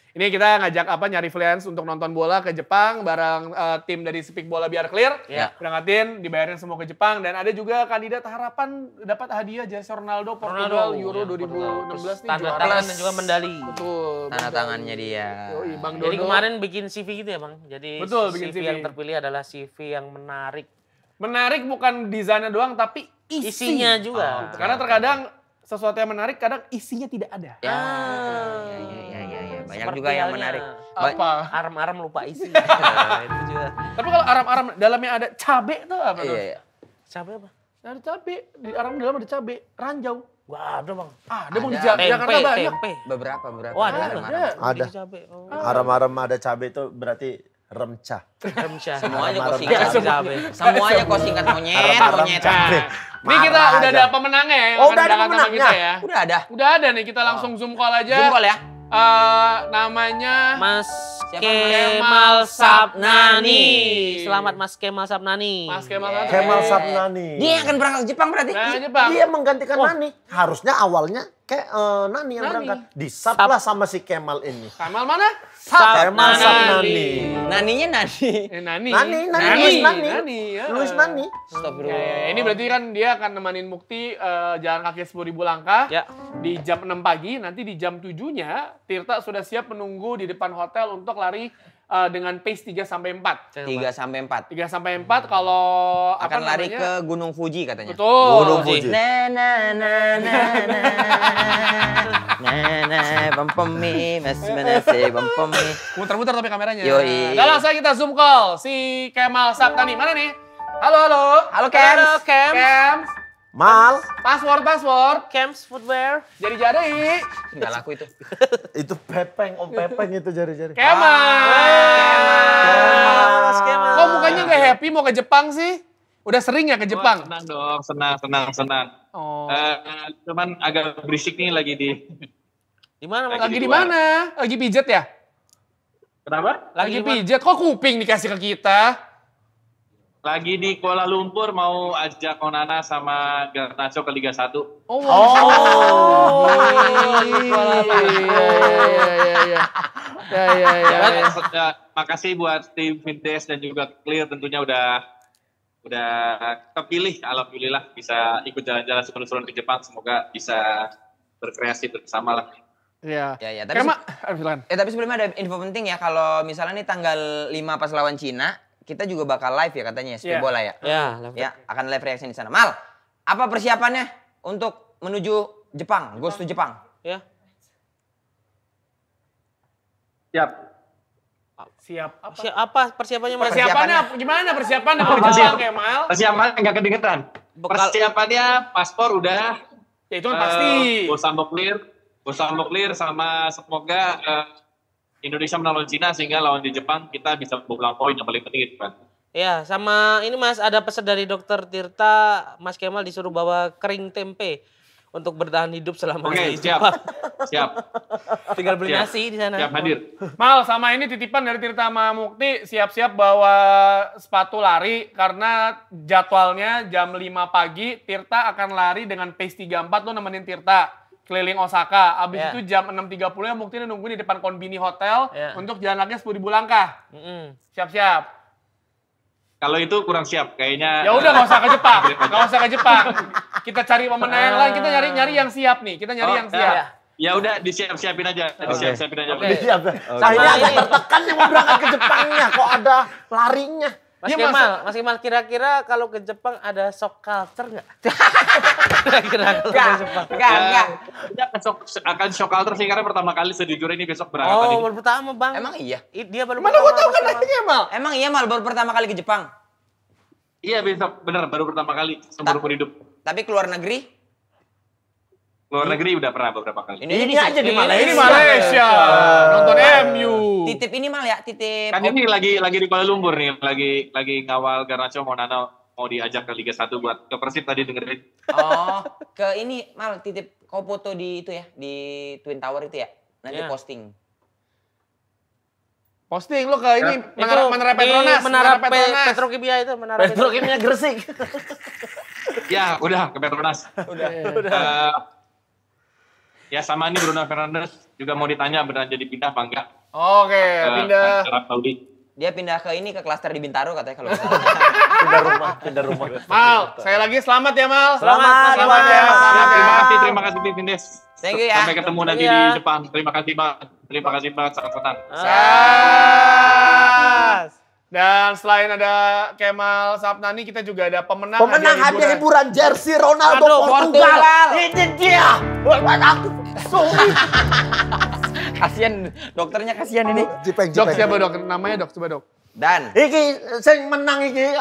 Speaker 2: Ini kita ngajak nyari freelance untuk nonton bola ke Jepang bareng tim dari Speak Bola Biar Clear.
Speaker 1: Ya.
Speaker 2: Berangkatin, dibayarin semua ke Jepang dan ada juga kandidat harapan dapat hadiah jersey Ronaldo Portugal Euro 2016 nih
Speaker 1: Tanda
Speaker 2: juara.
Speaker 1: tangan dan juga medali.
Speaker 2: Betul.
Speaker 3: Tanda tangannya dia.
Speaker 2: Yoi, Bang
Speaker 1: Jadi
Speaker 2: Dodo.
Speaker 1: kemarin bikin CV gitu ya Bang? Jadi
Speaker 2: Betul, bikin CV.
Speaker 1: yang terpilih adalah CV yang menarik.
Speaker 2: Menarik bukan desainnya doang tapi
Speaker 1: Isinya juga.
Speaker 2: Karena terkadang sesuatu yang menarik kadang isinya tidak ada.
Speaker 3: Ya. Banyak juga yang menarik.
Speaker 2: Apa?
Speaker 1: Arem-arem lupa isi. Nah, itu juga.
Speaker 2: Tapi kalau aram-aram dalamnya ada cabe tuh apa tuh?
Speaker 3: Iya.
Speaker 1: Cabai apa?
Speaker 2: Ada cabe, di aram dalam ada cabe, ranjau.
Speaker 1: Wah, ada Bang.
Speaker 2: Ada Bang di
Speaker 3: Ada.
Speaker 2: Jakarta banyak.
Speaker 1: Tempe.
Speaker 3: Beberapa.
Speaker 1: Oh, ada.
Speaker 4: Ada.
Speaker 1: Cabai. Oh.
Speaker 4: Aram-aram ada cabai itu berarti remca.
Speaker 1: Remsyah.
Speaker 3: Semuanya kau
Speaker 4: Aram-aram
Speaker 3: singkat.
Speaker 1: cabai.
Speaker 3: Semuanya kau singkat monyet.
Speaker 4: Aram-aram cabai.
Speaker 2: Ini kita
Speaker 4: Marah
Speaker 2: udah
Speaker 4: aja.
Speaker 2: ada pemenangnya ya, yang
Speaker 4: Oh,
Speaker 2: akan
Speaker 4: udah ada
Speaker 2: berangkat sama kita
Speaker 4: pemenangnya?
Speaker 2: ya.
Speaker 3: Udah ada.
Speaker 2: Udah ada nih, kita langsung zoom call aja.
Speaker 3: Zoom call ya.
Speaker 2: Namanya
Speaker 1: Mas
Speaker 3: Siapa?
Speaker 1: Kemal Sabnani. Selamat Mas Kemal Sabnani.
Speaker 2: Mas Kemal Sabnani.
Speaker 4: Kemal Sabnani.
Speaker 3: Dia akan berangkat ke Jepang berarti.
Speaker 2: Nah, Jepang.
Speaker 4: Dia menggantikan Nani. Harusnya awalnya Nani yang
Speaker 2: Nani.
Speaker 4: berangkat. Disap lah sama si Kemal ini.
Speaker 2: Kemal mana?
Speaker 4: Kemal Sabnani.
Speaker 3: Naninya Nani.
Speaker 2: Nani.
Speaker 4: Nani, Luis Nani.
Speaker 2: Nani, ya.
Speaker 4: Luis Nani.
Speaker 3: Astagfirullah.
Speaker 2: Ini berarti kan dia akan nemanin Mukti jalan kaki 10.000 langkah
Speaker 1: Ya.
Speaker 2: di jam 6 pagi. Nanti di jam 7-nya Tirta sudah siap menunggu di depan hotel untuk lari dengan pace 3-4.
Speaker 3: 3-4.
Speaker 2: 3-4 kalau apa
Speaker 3: Akan lari
Speaker 2: namanya?
Speaker 3: ke Gunung Fuji katanya.
Speaker 2: Betul.
Speaker 4: Gunung Fuji.
Speaker 3: Bampemi, masih menase, bampemi.
Speaker 2: Muter-muter tapi kameranya.
Speaker 3: Yoi.
Speaker 2: Udah langsung kita zoom call si Kemal Sabtani. Mana nih? Halo, halo.
Speaker 3: Halo, Kems.
Speaker 1: Halo, Kems.
Speaker 2: Kems.
Speaker 4: Mal.
Speaker 2: Password.
Speaker 1: Camps Footwear.
Speaker 2: Jadi-jadi.
Speaker 3: Enggak laku itu.
Speaker 4: Itu Pepeng, Om Pepeng itu jari-jari.
Speaker 2: Kemal.
Speaker 1: Mas Kemal.
Speaker 2: Kok mukanya nggak happy mau ke Jepang sih? Udah sering ya ke Jepang?
Speaker 5: Senang dong, senang.
Speaker 2: Oh.
Speaker 5: Cuman agak berisik nih lagi di...
Speaker 1: Di mana Mas?
Speaker 2: Lagi di mana? Lagi pijet ya?
Speaker 5: Kenapa?
Speaker 2: Lagi
Speaker 1: Lagi di mana?
Speaker 2: pijet. Kok kuping dikasih ke kita?
Speaker 5: Lagi di Kuala Lumpur mau ajak Onana sama Garnacho ke Liga 1.
Speaker 2: Oh.
Speaker 5: Ya, makasih buat tim Vintage dan juga Clear tentunya udah kepilih. Alhamdulillah bisa ikut jalan-jalan seru-seruan ke Jepang. Semoga bisa berkreasi bersama lah.
Speaker 2: Iya.
Speaker 3: Ya, tapi
Speaker 2: Kemal, silakan.
Speaker 3: tapi sebelumnya ada info penting ya, kalau misalnya nih tanggal 5 pas lawan Cina, kita juga bakal live ya katanya, Speak
Speaker 2: Iya.
Speaker 3: Bola ya.
Speaker 1: Ya,
Speaker 3: Ya, akan live reaction di sana. Mal, apa persiapannya untuk menuju Jepang, goes to Jepang?
Speaker 1: ya.
Speaker 5: Siap.
Speaker 2: Siap apa?
Speaker 1: Apa persiapannya Mas?
Speaker 2: Persiapannya gimana persiapannya mau ke Jepang Kemal?
Speaker 5: Persiapan nggak kedengeran.
Speaker 1: Bekal-
Speaker 5: Persiapannya paspor udah.
Speaker 2: Ya itu kan pasti.
Speaker 5: Bosambo clear sama semoga Indonesia menang lawan Cina sehingga lawan di Jepang kita bisa pulang poin yang paling penting itu kan.
Speaker 1: Ya, sama ini Mas, ada pesan dari Dokter Tirta, Mas Kemal disuruh bawa kering tempe untuk bertahan hidup selama
Speaker 5: Oke,
Speaker 1: di
Speaker 5: siap.
Speaker 1: Jepang.
Speaker 5: Siap.
Speaker 1: Tinggal beli
Speaker 5: Siap.
Speaker 1: nasi di sana.
Speaker 5: Siap hadir.
Speaker 2: Mal, sama ini titipan dari Tirta sama Mukti, siap-siap bawa sepatu lari karena jadwalnya jam 5 pagi Tirta akan lari dengan pace 34 tuh nemenin Tirta keliling Osaka. Abis
Speaker 1: Ya.
Speaker 2: itu jam 6.30 ya Mukti nungguin di depan Konbini Hotel
Speaker 1: Ya.
Speaker 2: untuk jalan kaki 10.000 langkah.
Speaker 1: Mm-mm.
Speaker 2: Siap-siap.
Speaker 5: Kalau itu kurang siap kayaknya.
Speaker 2: Ya udah nggak usah ke Jepang, nggak usah ke Jepang. Kita cari pemenang yang lain, kita nyari yang siap nih. Kita nyari
Speaker 5: Oh,
Speaker 2: yang siap.
Speaker 1: ya.
Speaker 5: Ya udah disiap-siapin aja. Disiap-siapin aja.
Speaker 1: Oke.
Speaker 4: Iya, saya ini agak tertekan yang mau berangkat ke Jepangnya. Kok ada larinya?
Speaker 1: Mas
Speaker 2: Iya,
Speaker 1: Kemal, kira-kira kalau ke Jepang ada shock culture nggak? Kira-kira kalau ke Jepang.
Speaker 3: Enggak.
Speaker 5: Dia akan shock culture sih karena pertama kali sejujurnya ini besok berangkat
Speaker 1: Oh,
Speaker 5: ini.
Speaker 1: baru pertama Bang.
Speaker 3: Emang iya?
Speaker 1: Dia baru
Speaker 2: Mana gua tahu
Speaker 1: Mas
Speaker 2: kan
Speaker 1: Kemal.
Speaker 2: nanya Mal.
Speaker 3: Emang iya Mal baru pertama kali ke Jepang?
Speaker 5: Iya besok, bener baru pertama kali seumur umur hidup.
Speaker 3: Tapi keluar negeri?
Speaker 5: Luar negeri udah pernah beberapa kali.
Speaker 4: Ini aja di Malaysia.
Speaker 2: Ini Malaysia, nonton MU.
Speaker 3: Titip ini Mal ya, titip.
Speaker 5: Kan ini lagi di Kuala Lumpur nih, lagi ngawal Garnacho mau diajak ke Liga 1 buat ke Persib tadi dengerin.
Speaker 3: Oh, ke ini Mal titip kau foto di itu ya, di Twin Tower itu ya. Nanti
Speaker 1: Ya.
Speaker 3: posting.
Speaker 2: Posting lo ke ini
Speaker 1: Itu
Speaker 2: Menara
Speaker 1: di
Speaker 2: Petronas,
Speaker 1: Menara
Speaker 2: Petronas.
Speaker 1: Petrokimia itu, Menara
Speaker 4: Petrokimia Gresik.
Speaker 5: Ya, udah ke Petronas. Udah. Ya sama nih Bruno Fernandes juga mau ditanya beneran jadi pindah apa enggak?
Speaker 2: Oke, pindah.
Speaker 5: Arab Saudi.
Speaker 3: Dia pindah ke ini, ke klaster di Bintaro katanya kalau nggak salah.
Speaker 4: Pindah rumah.
Speaker 2: Mal, saya lagi selamat ya Mal.
Speaker 4: Selamat
Speaker 2: ya.
Speaker 5: Ya, terima kasih Pindes.
Speaker 3: Thank you ya.
Speaker 5: Sampai ketemu nanti di Jepang. Terima kasih banget, sangat senang.
Speaker 2: Dan selain ada Kemal Sapnani, kita juga ada pemenang
Speaker 4: hadiah hiburan jersey Ronaldo Portugal. Ini dia. Aku sorry.
Speaker 3: Kasian, dokternya kasian ini.
Speaker 2: Dok siapa dok? Namanya dok, coba dok.
Speaker 3: Dan
Speaker 4: Iki sing menang iki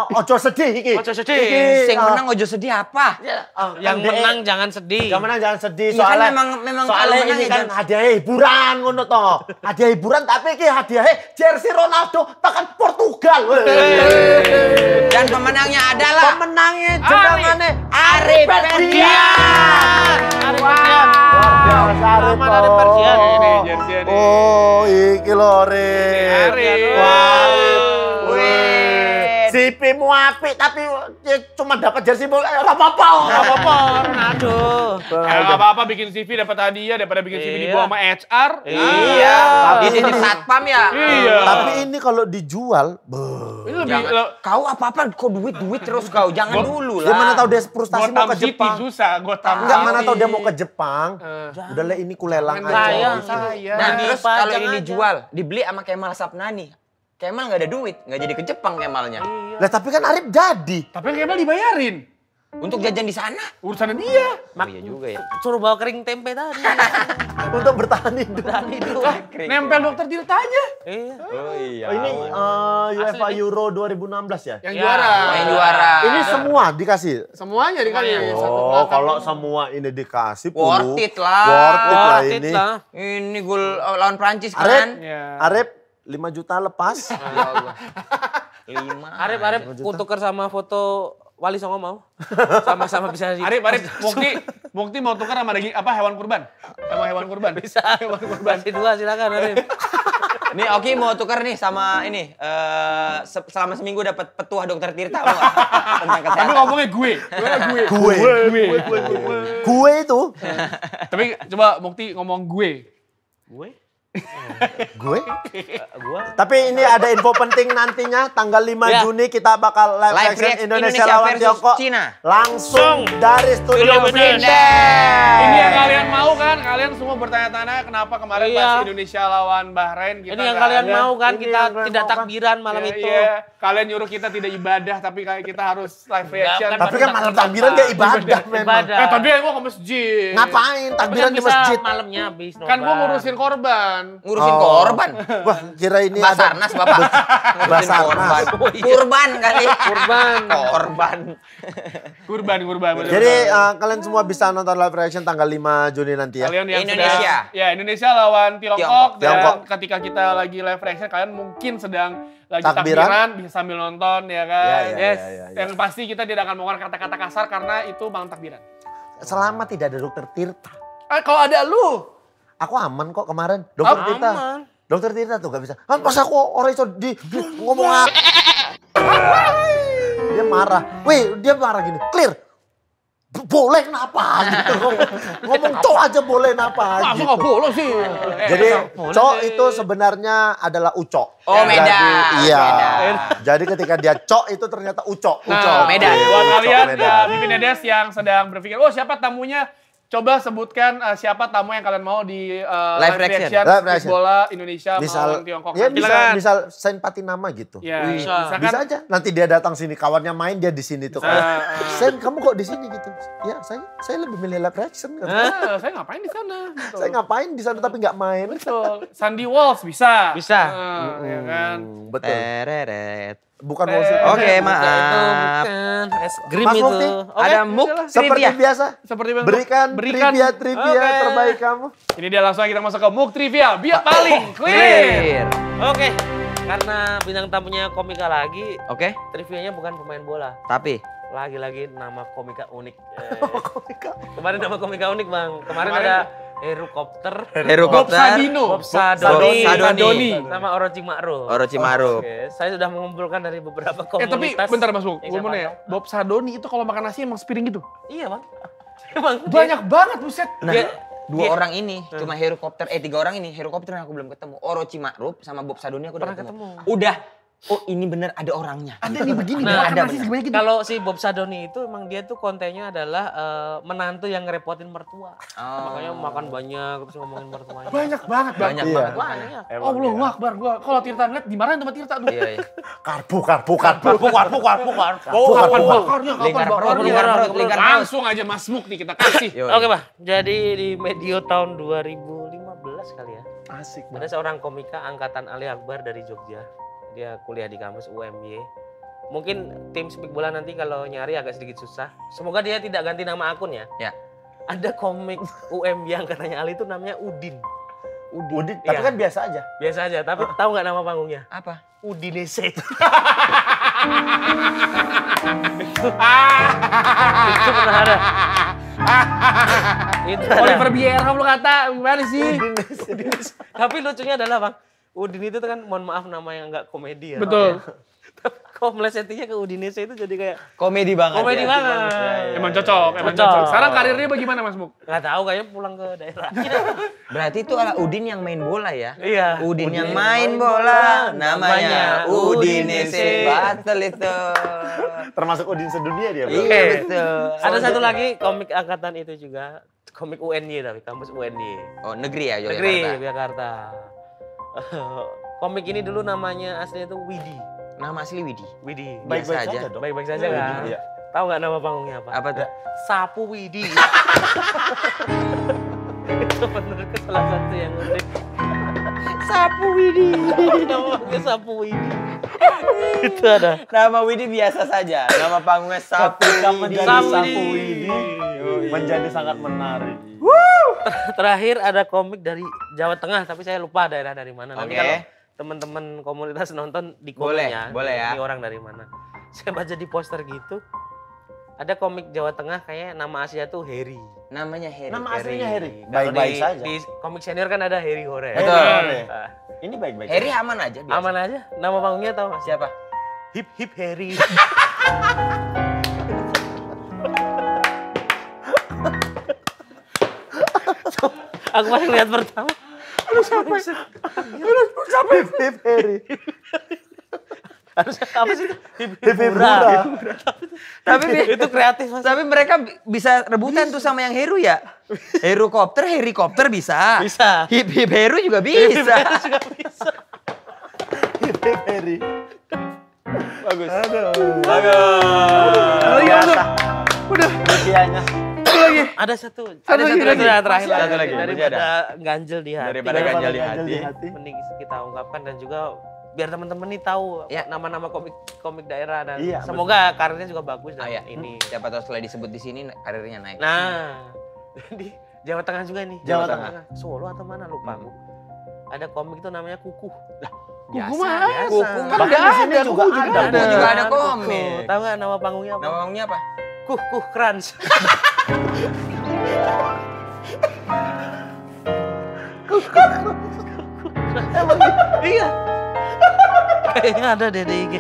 Speaker 4: ojo sedih iki.
Speaker 1: Ojo sedih.
Speaker 3: sing menang ojo sedih apa?
Speaker 1: Yang menang jangan sedih.
Speaker 4: Yang menang jangan sedih
Speaker 3: Iya kan
Speaker 4: soalnya
Speaker 3: memang
Speaker 4: soalnya
Speaker 3: kalau menang
Speaker 4: ini
Speaker 3: ya
Speaker 4: kan
Speaker 3: jangan-
Speaker 4: hadiah hiburan ngono to. Hadiah hiburan tapi iki hadiah jersey Ronaldo tekan Portugal.
Speaker 3: Dan pemenangnya adalah
Speaker 4: Pemenangnya jenengane
Speaker 3: Arif
Speaker 4: Ferdian.
Speaker 3: Ferdian.
Speaker 1: Arif Ferdian. Selamat Arif Ferdian.
Speaker 2: Ini jersey ini.
Speaker 4: Oh, iki lho Arif.
Speaker 2: Arif.
Speaker 4: Wah,
Speaker 3: Wih.
Speaker 4: CP-mu apik tapi cuma dapat jersey ora apa-apa.
Speaker 1: Apa-apa, Ronaldo.
Speaker 2: Nggak apa-apa bikin CV dapat hadiah daripada bikin CV dibawa sama HR.
Speaker 3: Iya. Ini di satpam ya.
Speaker 2: Iya.
Speaker 4: Tapi ini kalau dijual,
Speaker 2: Ini lebih
Speaker 3: Kau apa-apa kok duit terus kau. Jangan dulu lah.
Speaker 4: dia mana tahu dia frustasi mau
Speaker 2: Gotham
Speaker 4: ke
Speaker 2: City
Speaker 4: Jepang.
Speaker 2: susah, Gotham
Speaker 4: Enggak,
Speaker 2: City.
Speaker 4: mana tahu dia mau ke Jepang. Udah lah ini kulelang
Speaker 1: Sayang,
Speaker 4: aja.
Speaker 2: Sayang.
Speaker 3: Nah,
Speaker 1: Ini
Speaker 3: terus kalau
Speaker 1: pajang
Speaker 3: ini
Speaker 1: aja.
Speaker 3: dijual, dibeli sama Kemal Sapnani. Kemal nggak ada duit, nggak jadi ke Jepang Kemalnya.
Speaker 4: Lah tapi kan Arif jadi.
Speaker 2: Tapi kan Kemal dibayarin.
Speaker 3: Untuk jajan di sana.
Speaker 2: Urusannya dia.
Speaker 3: Iya juga ya.
Speaker 1: Suruh bawa kering tempe tadi.
Speaker 4: Untuk bertahan hidup.
Speaker 2: Nempel dokter Tirta aja.
Speaker 1: Iya.
Speaker 3: Oh iya.
Speaker 4: Oh, ini UEFA Euro 2016 ya?
Speaker 2: Yang
Speaker 1: Ya.
Speaker 2: juara.
Speaker 3: Yang juara.
Speaker 4: Ini semua dikasih.
Speaker 2: Semuanya dikasih. Satu
Speaker 4: Oh,
Speaker 2: belakang.
Speaker 4: kalau semua ini dikasih
Speaker 3: Worth it lah.
Speaker 4: Worth it lah
Speaker 1: Worth it
Speaker 4: ini.
Speaker 1: lah.
Speaker 3: Ini gol lawan Prancis
Speaker 4: Arif,
Speaker 3: kan.
Speaker 2: Ya.
Speaker 4: Arif 5 juta lepas.
Speaker 3: Ya Allah. 5.
Speaker 1: Arif ku tuker sama foto Wali Songo mau. Sama-sama bisa di.
Speaker 2: Arif, Mukti mau tukar sama daging apa hewan kurban? Sama hewan kurban.
Speaker 1: Bisa. Kasih dua silakan Arif.
Speaker 3: Nih Oki mau tukar nih sama ini selama seminggu dapat petuah dokter Tirta mau nggak? Tentang
Speaker 2: Tapi
Speaker 3: kesehatan.
Speaker 2: ngomongnya gue.
Speaker 4: Gue itu.
Speaker 2: Tapi coba Mukti ngomong gue.
Speaker 4: Gue? Tapi ini ada info penting nantinya tanggal 5
Speaker 1: Ya.
Speaker 4: Juni kita bakal live
Speaker 3: Live
Speaker 4: reaction
Speaker 3: reaction
Speaker 4: Indonesia
Speaker 3: Indonesia
Speaker 4: lawan
Speaker 3: versus
Speaker 4: Tiongkok.
Speaker 3: Cina.
Speaker 4: Langsung dari studio
Speaker 1: Studio
Speaker 4: Vindes.
Speaker 2: Ini yang kalian mau kan? Kalian semua bertanya-tanya kenapa kemarin
Speaker 1: Iya.
Speaker 2: pas Indonesia lawan Bahrain kita
Speaker 1: Ini yang
Speaker 2: nggak
Speaker 1: kalian
Speaker 2: ada.
Speaker 1: mau kan
Speaker 4: Ini
Speaker 1: kita
Speaker 4: yang kalian
Speaker 1: tidak
Speaker 4: mau kan?
Speaker 1: takbiran malam
Speaker 2: Ya,
Speaker 1: itu.
Speaker 2: iya. Kalian nyuruh kita tidak ibadah tapi kayak kita harus live reaction.
Speaker 1: kan
Speaker 4: Tapi kan malam takbiran dia ibadah memang.
Speaker 1: Ibadah.
Speaker 2: Tapi gua ke masjid.
Speaker 4: Ngapain
Speaker 1: Tapi
Speaker 4: takbiran
Speaker 1: kan
Speaker 4: di
Speaker 1: bisa
Speaker 4: masjid?
Speaker 1: malamnya habis
Speaker 2: Kan gua
Speaker 1: nobar.
Speaker 2: ngurusin korban.
Speaker 3: Ngurusin
Speaker 4: Oh.
Speaker 3: korban.
Speaker 4: Wah, kira ini ada
Speaker 3: Basarnas Bapak. Ngurusin
Speaker 4: Basarnas.
Speaker 3: korban.
Speaker 1: Oh, iya.
Speaker 3: Kurban kali.
Speaker 1: Kurban.
Speaker 3: Korban.
Speaker 2: Kurban. bener-bener.
Speaker 4: Jadi kalian semua bisa nonton live reaction tanggal 5 Juni nanti ya.
Speaker 2: Kalian yang
Speaker 3: Indonesia.
Speaker 2: sedang, ya Indonesia lawan Tiongkok, dan
Speaker 4: Tiongkok.
Speaker 2: ketika kita lagi live reaction kalian mungkin sedang lagi
Speaker 4: Takbiran.
Speaker 2: takbiran bisa sambil nonton ya kan.
Speaker 4: Ya, ya,
Speaker 2: Yes.
Speaker 4: ya, ya, ya.
Speaker 2: Yang pasti kita tidak akan mengeluarkan kata-kata kasar karena itu malam takbiran.
Speaker 4: Selama tidak ada dokter Tirta.
Speaker 2: Kalau ada lu,
Speaker 4: Aku aman kok kemarin. Dokter Tirta.
Speaker 1: Aman.
Speaker 4: Dokter Tirta tuh gak bisa. Kan pas aku orang itu ngomong apa? Dia marah. Wih, dia marah gini. Clear. Boleh kenapa? Gitu. Ngomong cok aja boleh kenapa?
Speaker 2: masa
Speaker 4: Gitu.
Speaker 2: nggak boleh sih?
Speaker 4: Jadi
Speaker 1: boleh
Speaker 4: cok
Speaker 1: sih.
Speaker 4: itu sebenarnya adalah ucok.
Speaker 3: Oh,
Speaker 4: Jadi,
Speaker 3: Medan.
Speaker 4: iya.
Speaker 3: Medan.
Speaker 4: Jadi ketika dia cok itu ternyata ucok.
Speaker 2: Nah,
Speaker 3: Medan.
Speaker 2: buat
Speaker 4: Ucok
Speaker 2: kalian
Speaker 4: Medan.
Speaker 2: Pimpin Dedes yang sedang berpikir, oh siapa tamunya? Coba sebutkan siapa tamu yang kalian mau di live
Speaker 3: reaction.
Speaker 2: reaction
Speaker 4: Live
Speaker 2: sepak
Speaker 4: reaction.
Speaker 2: bola Indonesia
Speaker 4: Misal,
Speaker 2: melawan Tiongkok.
Speaker 4: ya
Speaker 1: Silakan.
Speaker 4: misal sign patinama gitu.
Speaker 2: Ya,
Speaker 1: Bisa.
Speaker 2: misalkan
Speaker 4: Bisa aja. Nanti dia datang sini, kawannya main dia di sini tuh. Sen, kamu kok di sini gitu? Ya, saya lebih milih live reaction.
Speaker 2: saya ngapain di sana? Gitu.
Speaker 4: Saya ngapain di sana tapi nggak main.
Speaker 2: Betul. Sandy Walsh bisa.
Speaker 1: Bisa.
Speaker 2: Ya kan.
Speaker 4: Betul.
Speaker 3: Tereret.
Speaker 4: Bukan Wolsey.
Speaker 3: Oke,
Speaker 1: Itu
Speaker 3: maaf.
Speaker 1: bukan es krim
Speaker 4: Mas
Speaker 1: itu.
Speaker 4: Mukti,
Speaker 1: Oke.
Speaker 3: Ada muk
Speaker 4: Seperti
Speaker 3: trivia.
Speaker 4: biasa,
Speaker 2: Seperti yang
Speaker 4: berikan trivia
Speaker 1: Oke.
Speaker 4: terbaik kamu.
Speaker 2: Ini dia langsung kita masuk ke Muk Trivia. Biar paling clear.
Speaker 1: Oke. Karena bintang tamunya komika lagi,
Speaker 3: Oke,
Speaker 1: trivianya bukan pemain bola.
Speaker 3: tapi
Speaker 1: Lagi-lagi nama komika unik. Kemarin nama komika unik, Bang. Kemarin ada Herukopter.
Speaker 2: Bob Sadino.
Speaker 1: Bob Sadoni.
Speaker 3: Sadoni.
Speaker 1: Sama Orochimaru.
Speaker 3: Orochimaru.
Speaker 1: Oke, saya sudah mengumpulkan dari beberapa
Speaker 2: Tapi
Speaker 1: komunitas.
Speaker 2: bentar Mas Buk,
Speaker 1: yang
Speaker 2: gue mau
Speaker 1: saya
Speaker 2: nanya. Bob Sadoni itu kalau makan nasi emang sepiring gitu?
Speaker 1: Iya, Bang. Emang
Speaker 2: Banyak banget, buset.
Speaker 3: Nah,
Speaker 1: Dia-
Speaker 3: dua orang ini cuma Herukopter, 3 orang ini Herukopter yang aku belum ketemu. Orochimaru sama Bob Sadoni aku udah
Speaker 1: Pernah ketemu.
Speaker 3: Udah. Oh, ini bener ada orangnya.
Speaker 2: Ada nih begini,
Speaker 1: Nah,
Speaker 2: makan
Speaker 3: ada
Speaker 2: nasi
Speaker 3: bener.
Speaker 2: sebanyak gitu.
Speaker 1: Kalau si Bob Sadoni itu emang dia tuh kontennya adalah menantu yang ngerepotin mertua. Makanya makan banyak terus ngomongin mertuanya.
Speaker 2: Banyak banget, Bang.
Speaker 3: Banyak
Speaker 4: Iya.
Speaker 3: banget.
Speaker 1: Banyak.
Speaker 2: Allah Akbar, gua kalau Tirta ngeliat dimarahin sama Tirta tuh.
Speaker 3: Iya, iya.
Speaker 4: Karpu.
Speaker 2: Kapan bakarnya,
Speaker 3: Lingkar perut,
Speaker 1: lingkar perut.
Speaker 3: lingkar perut.
Speaker 2: Langsung aja Mas Muk nih kita kasih.
Speaker 3: Yoi.
Speaker 1: Oke, Pak. Jadi di medio tahun 2015 kali ya.
Speaker 4: Asik
Speaker 1: Ada seorang komika angkatan Ali Akbar dari Jogja. Dia kuliah di kampus UMY. Mungkin tim Speak Bola nanti kalau nyari agak sedikit susah. Semoga dia tidak ganti nama akun ya.
Speaker 3: Ya.
Speaker 1: Ada komik UMY angkatannya Ali itu namanya Udin.
Speaker 4: Udin, tapi
Speaker 1: Iya.
Speaker 4: kan biasa aja.
Speaker 1: Biasa aja, tapi tahu nggak nama panggungnya?
Speaker 3: Apa?
Speaker 1: Udinese. Itu pernah ada. Itu ada.
Speaker 2: Oliver Vieira lu kata, gimana sih?
Speaker 1: Tapi lucunya adalah Bang, Udin itu kan mohon maaf nama yang nggak komedi ya.
Speaker 2: Betul.
Speaker 1: Tapi kok melesetnya ke Udinese itu jadi kayak
Speaker 3: Komedi banget.
Speaker 1: komedi
Speaker 3: ya.
Speaker 1: banget.
Speaker 2: Emang cocok, emang
Speaker 1: Cocok.
Speaker 2: cocok. Sekarang karirnya bagaimana Mas Muk?
Speaker 1: Nggak tahu kayaknya pulang ke daerah.
Speaker 3: Berarti itu adalah Udin yang main bola ya?
Speaker 1: Iya.
Speaker 3: Udin yang main bola, namanya Udinese. Batal itu.
Speaker 4: Termasuk Udin sedunia dia, Bro.
Speaker 3: Iya
Speaker 1: Oke.
Speaker 3: betul.
Speaker 1: Ada satu lagi komik angkatan itu juga, komik UNY tapi kampus UNY.
Speaker 3: Oh negeri ya Yogyakarta.
Speaker 1: Negeri Yogyakarta. Komik ini dulu namanya aslinya itu Widi.
Speaker 3: Nama asli Widi.
Speaker 1: Widi.
Speaker 4: Baik-baik
Speaker 3: Biasa aja.
Speaker 4: saja dong.
Speaker 1: Baik-baik saja kan?
Speaker 4: Iya.
Speaker 1: Tahu nggak nama panggungnya apa?
Speaker 3: Apa tuh?
Speaker 1: Sapu Widi. Itu menurutku salah satu yang unik.
Speaker 3: Sapu Widi.
Speaker 1: Namanya Sapu Widi. Itu ada.
Speaker 3: Nama Widi biasa saja. Nama panggungnya Sapu
Speaker 4: Ketika
Speaker 3: Widi.
Speaker 4: menjadi
Speaker 1: Sapu
Speaker 4: Sapu
Speaker 1: Widi.
Speaker 4: Widi menjadi sangat menarik.
Speaker 1: Terakhir ada komik dari Jawa Tengah, tapi saya lupa daerah dari mana. Nanti
Speaker 3: Oke.
Speaker 1: kalau teman-teman komunitas nonton di
Speaker 3: Boleh,
Speaker 1: komennya,
Speaker 3: boleh ya.
Speaker 1: ini orang dari mana. Saya baca di poster gitu, ada komik Jawa Tengah kayak nama Asia tuh Heri.
Speaker 3: Namanya Heri.
Speaker 4: Nama aslinya Heri.
Speaker 1: Kalau
Speaker 4: Baik-baik
Speaker 1: di-
Speaker 4: saja.
Speaker 1: Di komik senior kan ada Heri Hore.
Speaker 3: Betul.
Speaker 1: Ah,
Speaker 4: Ini baik-baik
Speaker 3: Heri
Speaker 4: saja.
Speaker 3: aman aja biasa.
Speaker 1: aman aja. Nama panggungnya tahu nggak?
Speaker 3: Siapa?
Speaker 1: Hip Hip Heri. Aku paling lihat pertama.
Speaker 4: Hip Heri.
Speaker 1: Harus apa sih itu? Hip
Speaker 4: Hip
Speaker 1: Hura.
Speaker 3: Tapi
Speaker 1: Itu kreatif Mas.
Speaker 3: tapi mereka bisa rebutan tuh sama yang Heru ya. Herukopter, Herikopter bisa.
Speaker 1: Bisa.
Speaker 3: Hip hip Heru juga bisa.
Speaker 1: Juga bisa.
Speaker 4: Hip Heri.
Speaker 3: Bagus.
Speaker 4: Biasa. Udah. Rupiahnya.
Speaker 1: Ada satu
Speaker 2: Satu
Speaker 1: lagi. Terakhir.
Speaker 3: Satu lagi, masih
Speaker 1: Daripada ganjel di hati.
Speaker 3: Daripada ganjal di hati.
Speaker 1: Mending kita ungkapkan dan juga biar teman-teman nih tahu
Speaker 3: Ya.
Speaker 1: nama-nama komik daerah dan
Speaker 4: Iya,
Speaker 1: semoga karirnya juga bagus dan
Speaker 3: Ah, ya.
Speaker 1: ini.
Speaker 3: Siapa tahu setelah disebut di sini karirnya naik.
Speaker 1: Nah, di Jawa Tengah juga nih.
Speaker 4: Jawa Tengah.
Speaker 1: Solo atau mana lupa aku. Ada komik itu namanya Kukuh.
Speaker 2: Kuku mah.
Speaker 3: Kuku
Speaker 2: Kan
Speaker 3: mah.
Speaker 2: udah
Speaker 4: di sini
Speaker 2: ada,
Speaker 4: juga
Speaker 2: kuku juga
Speaker 3: ada.
Speaker 2: ada.
Speaker 3: Juga ada
Speaker 1: Kukuh.
Speaker 3: komik.
Speaker 1: Tahu nggak nama panggungnya apa?
Speaker 3: Nama panggungnya apa?
Speaker 1: Kuh Crunch. Iya. Kayaknya ada deh di IG.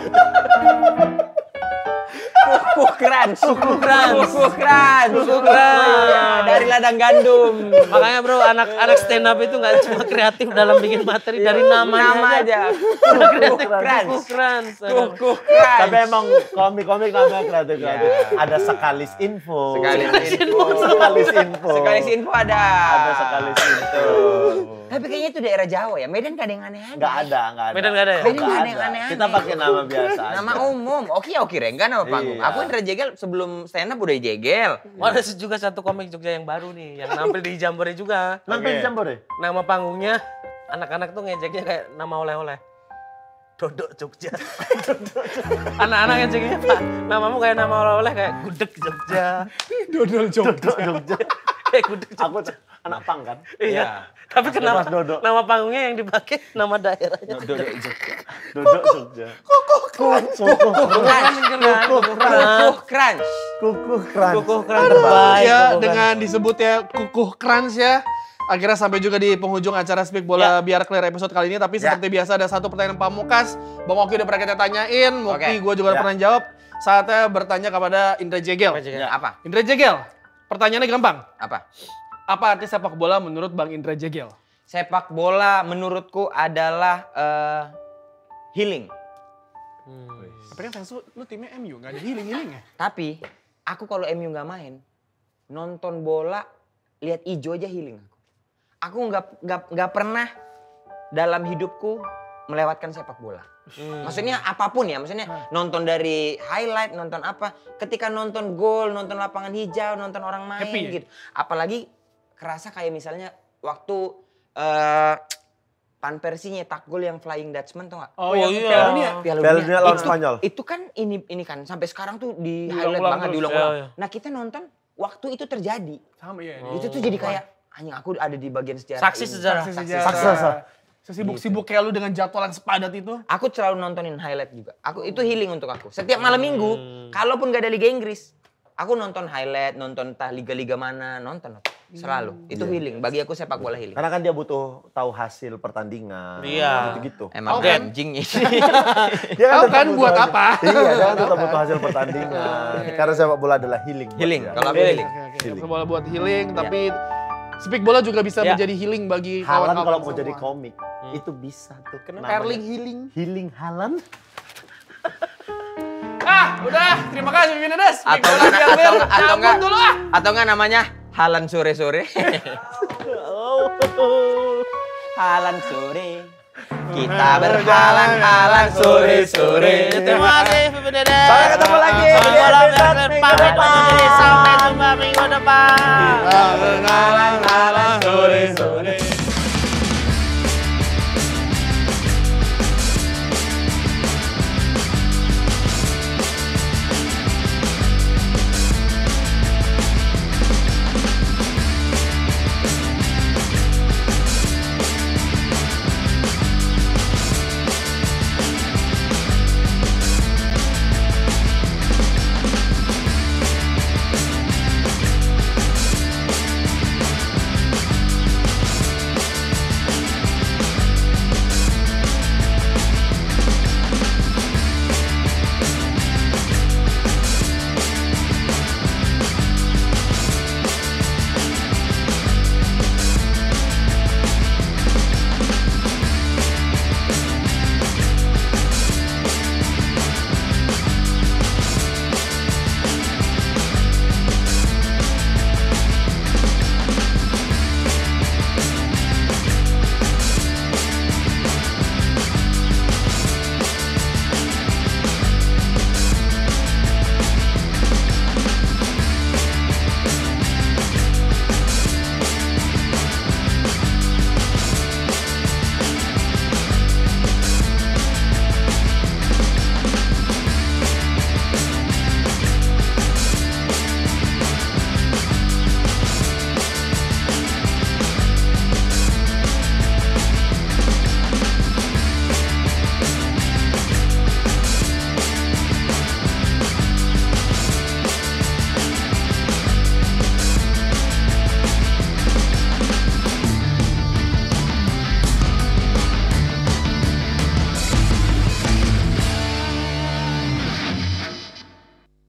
Speaker 3: Kuku Crunch.
Speaker 1: Kuku Crunch.
Speaker 3: Kuku Crunch.
Speaker 1: Kuku Crunch.
Speaker 3: Dari ladang gandum.
Speaker 1: Makanya bro, anak stand up itu nggak cuma kreatif dalam bikin materi dari namanya
Speaker 3: Nama aja.
Speaker 1: Kuku
Speaker 3: Crunch.
Speaker 1: Crunch.
Speaker 3: Kuku Crunch.
Speaker 4: Tapi emang komik-komik namanya kreatif.
Speaker 3: Iya.
Speaker 4: Ada Sekalis Info.
Speaker 3: Sekalis info.
Speaker 4: Sekalis Info.
Speaker 3: Sekalis info ada.
Speaker 4: Ada Sekalis Info.
Speaker 3: Tapi kayaknya itu daerah Jawa ya. Medan gak ada yang aneh-aneh.
Speaker 4: Enggak ada.
Speaker 1: Medan nggak ada ya?
Speaker 3: Medan nggak ada yang aneh-aneh.
Speaker 4: Kita pakai nama biasa aja.
Speaker 3: Nama umum. Oke Rengga nama panggung.
Speaker 4: Iya.
Speaker 3: Aku Indra Jegel sebelum stand up udah jegel.
Speaker 1: Oh, ada juga satu komik Jogja yang baru nih, yang nampil di Jambore juga.
Speaker 4: Nampil di Jambore?
Speaker 1: Nama panggungnya, anak-anak tuh ngejeknya kayak nama oleh-oleh. Dodok Jogja. Anak-anak ngejeknya, Pak, namamu kayak nama oleh-oleh kayak gudeg Jogja.
Speaker 2: Dodol Jogja.
Speaker 4: Jogja.
Speaker 1: Kayak gudeg Jogja.
Speaker 4: Aku anak pang kan?
Speaker 1: Iya. Tapi kenapa
Speaker 4: Mas Dodo.
Speaker 1: nama panggungnya yang dipakai nama daerahnya?
Speaker 4: Dodok Jogja. Kuku Crunch.
Speaker 3: Kukuh Crunch.
Speaker 4: Kuku Crunch.
Speaker 1: Kukuh Crunch terbaik.
Speaker 2: Ya,
Speaker 1: Kukuh
Speaker 2: dengan disebutnya Kukuh Crunch ya. Akhirnya sampai juga di penghujung acara Speak Bola Biar Clear episode kali ini. Tapi seperti biasa ada satu pertanyaan pamungkas. Bang Oki udah pernah kita tanyain, Mukti gue juga udah pernah jawab. Saatnya bertanya kepada Indra Jegel.
Speaker 3: Apa?
Speaker 2: Indra Jegel, pertanyaannya gampang.
Speaker 3: Apa?
Speaker 2: Apa arti sepak bola menurut Bang Indra Jegel?
Speaker 3: Sepak bola menurutku adalah healing.
Speaker 2: Tapi kan fans lu timnya MU, gak ada healing-healing ya?
Speaker 3: Tapi aku kalau MU nggak main, nonton bola, lihat ijo aja healing. Aku nggak pernah dalam hidupku melewatkan sepak bola. Maksudnya apapun ya, maksudnya nonton dari highlight, nonton apa. Ketika nonton gol, nonton lapangan hijau, nonton orang main
Speaker 2: happy,
Speaker 3: gitu. Apalagi kerasa kayak misalnya waktu Van Persie nyetak gol yang Flying Dutchman tuh nggak?
Speaker 2: Oh iya.
Speaker 4: Piala Dunia lawan Spanyol.
Speaker 3: Itu kan ini kan sampai sekarang tuh di highlight banget, diulang-ulang. Nah kita nonton waktu itu terjadi.
Speaker 2: Sama ya.
Speaker 3: Itu tuh jadi kayak anjing aku ada di bagian sejarah.
Speaker 1: Saksi
Speaker 3: ini.
Speaker 1: sejarah.
Speaker 4: Saksi.
Speaker 2: Sesibuk-sibuk kayak lu dengan jadwal yang sepadat itu.
Speaker 3: Aku selalu nontonin highlight juga. Itu healing untuk aku. Setiap malam minggu, kalaupun gak ada Liga Inggris, aku nonton highlight, nonton entah liga-liga mana, nonton. Selalu. Itu healing. Bagi aku sepak bola healing.
Speaker 4: Karena kan dia butuh tahu hasil pertandingan.
Speaker 1: Iya.
Speaker 4: Gitu-gitu.
Speaker 3: Emang anjing ini.
Speaker 4: Dia
Speaker 2: Tahu kan buat apa?
Speaker 4: Iya, dia kan tetap butuh hasil pertandingan. Karena sepak bola adalah healing. buat
Speaker 3: Healing.
Speaker 4: dia.
Speaker 3: Kalau aku healing.
Speaker 2: Sepak bola buat healing, tapi Speak Bola juga bisa menjadi healing bagi
Speaker 4: Haaland
Speaker 2: kawan-kawan
Speaker 4: kalau mau
Speaker 2: semua.
Speaker 4: jadi komik, itu bisa tuh.
Speaker 2: Erling healing.
Speaker 4: Healing Haaland.
Speaker 2: Udah, terima kasih Vinedes. Speak
Speaker 3: Atau
Speaker 2: Bola Biar Clear.
Speaker 3: atau
Speaker 2: Cabut dulu ah.
Speaker 3: Atau enggak namanya Haaland sore-sore. Haaland sore. Kita berhalan-halan sore-sore.
Speaker 1: Terima kasih Vinedes.
Speaker 4: Sampai ketemu lagi di episode minggu depan.
Speaker 1: Sampai jumpa minggu depan.
Speaker 2: Berhalan-halan sore-sore.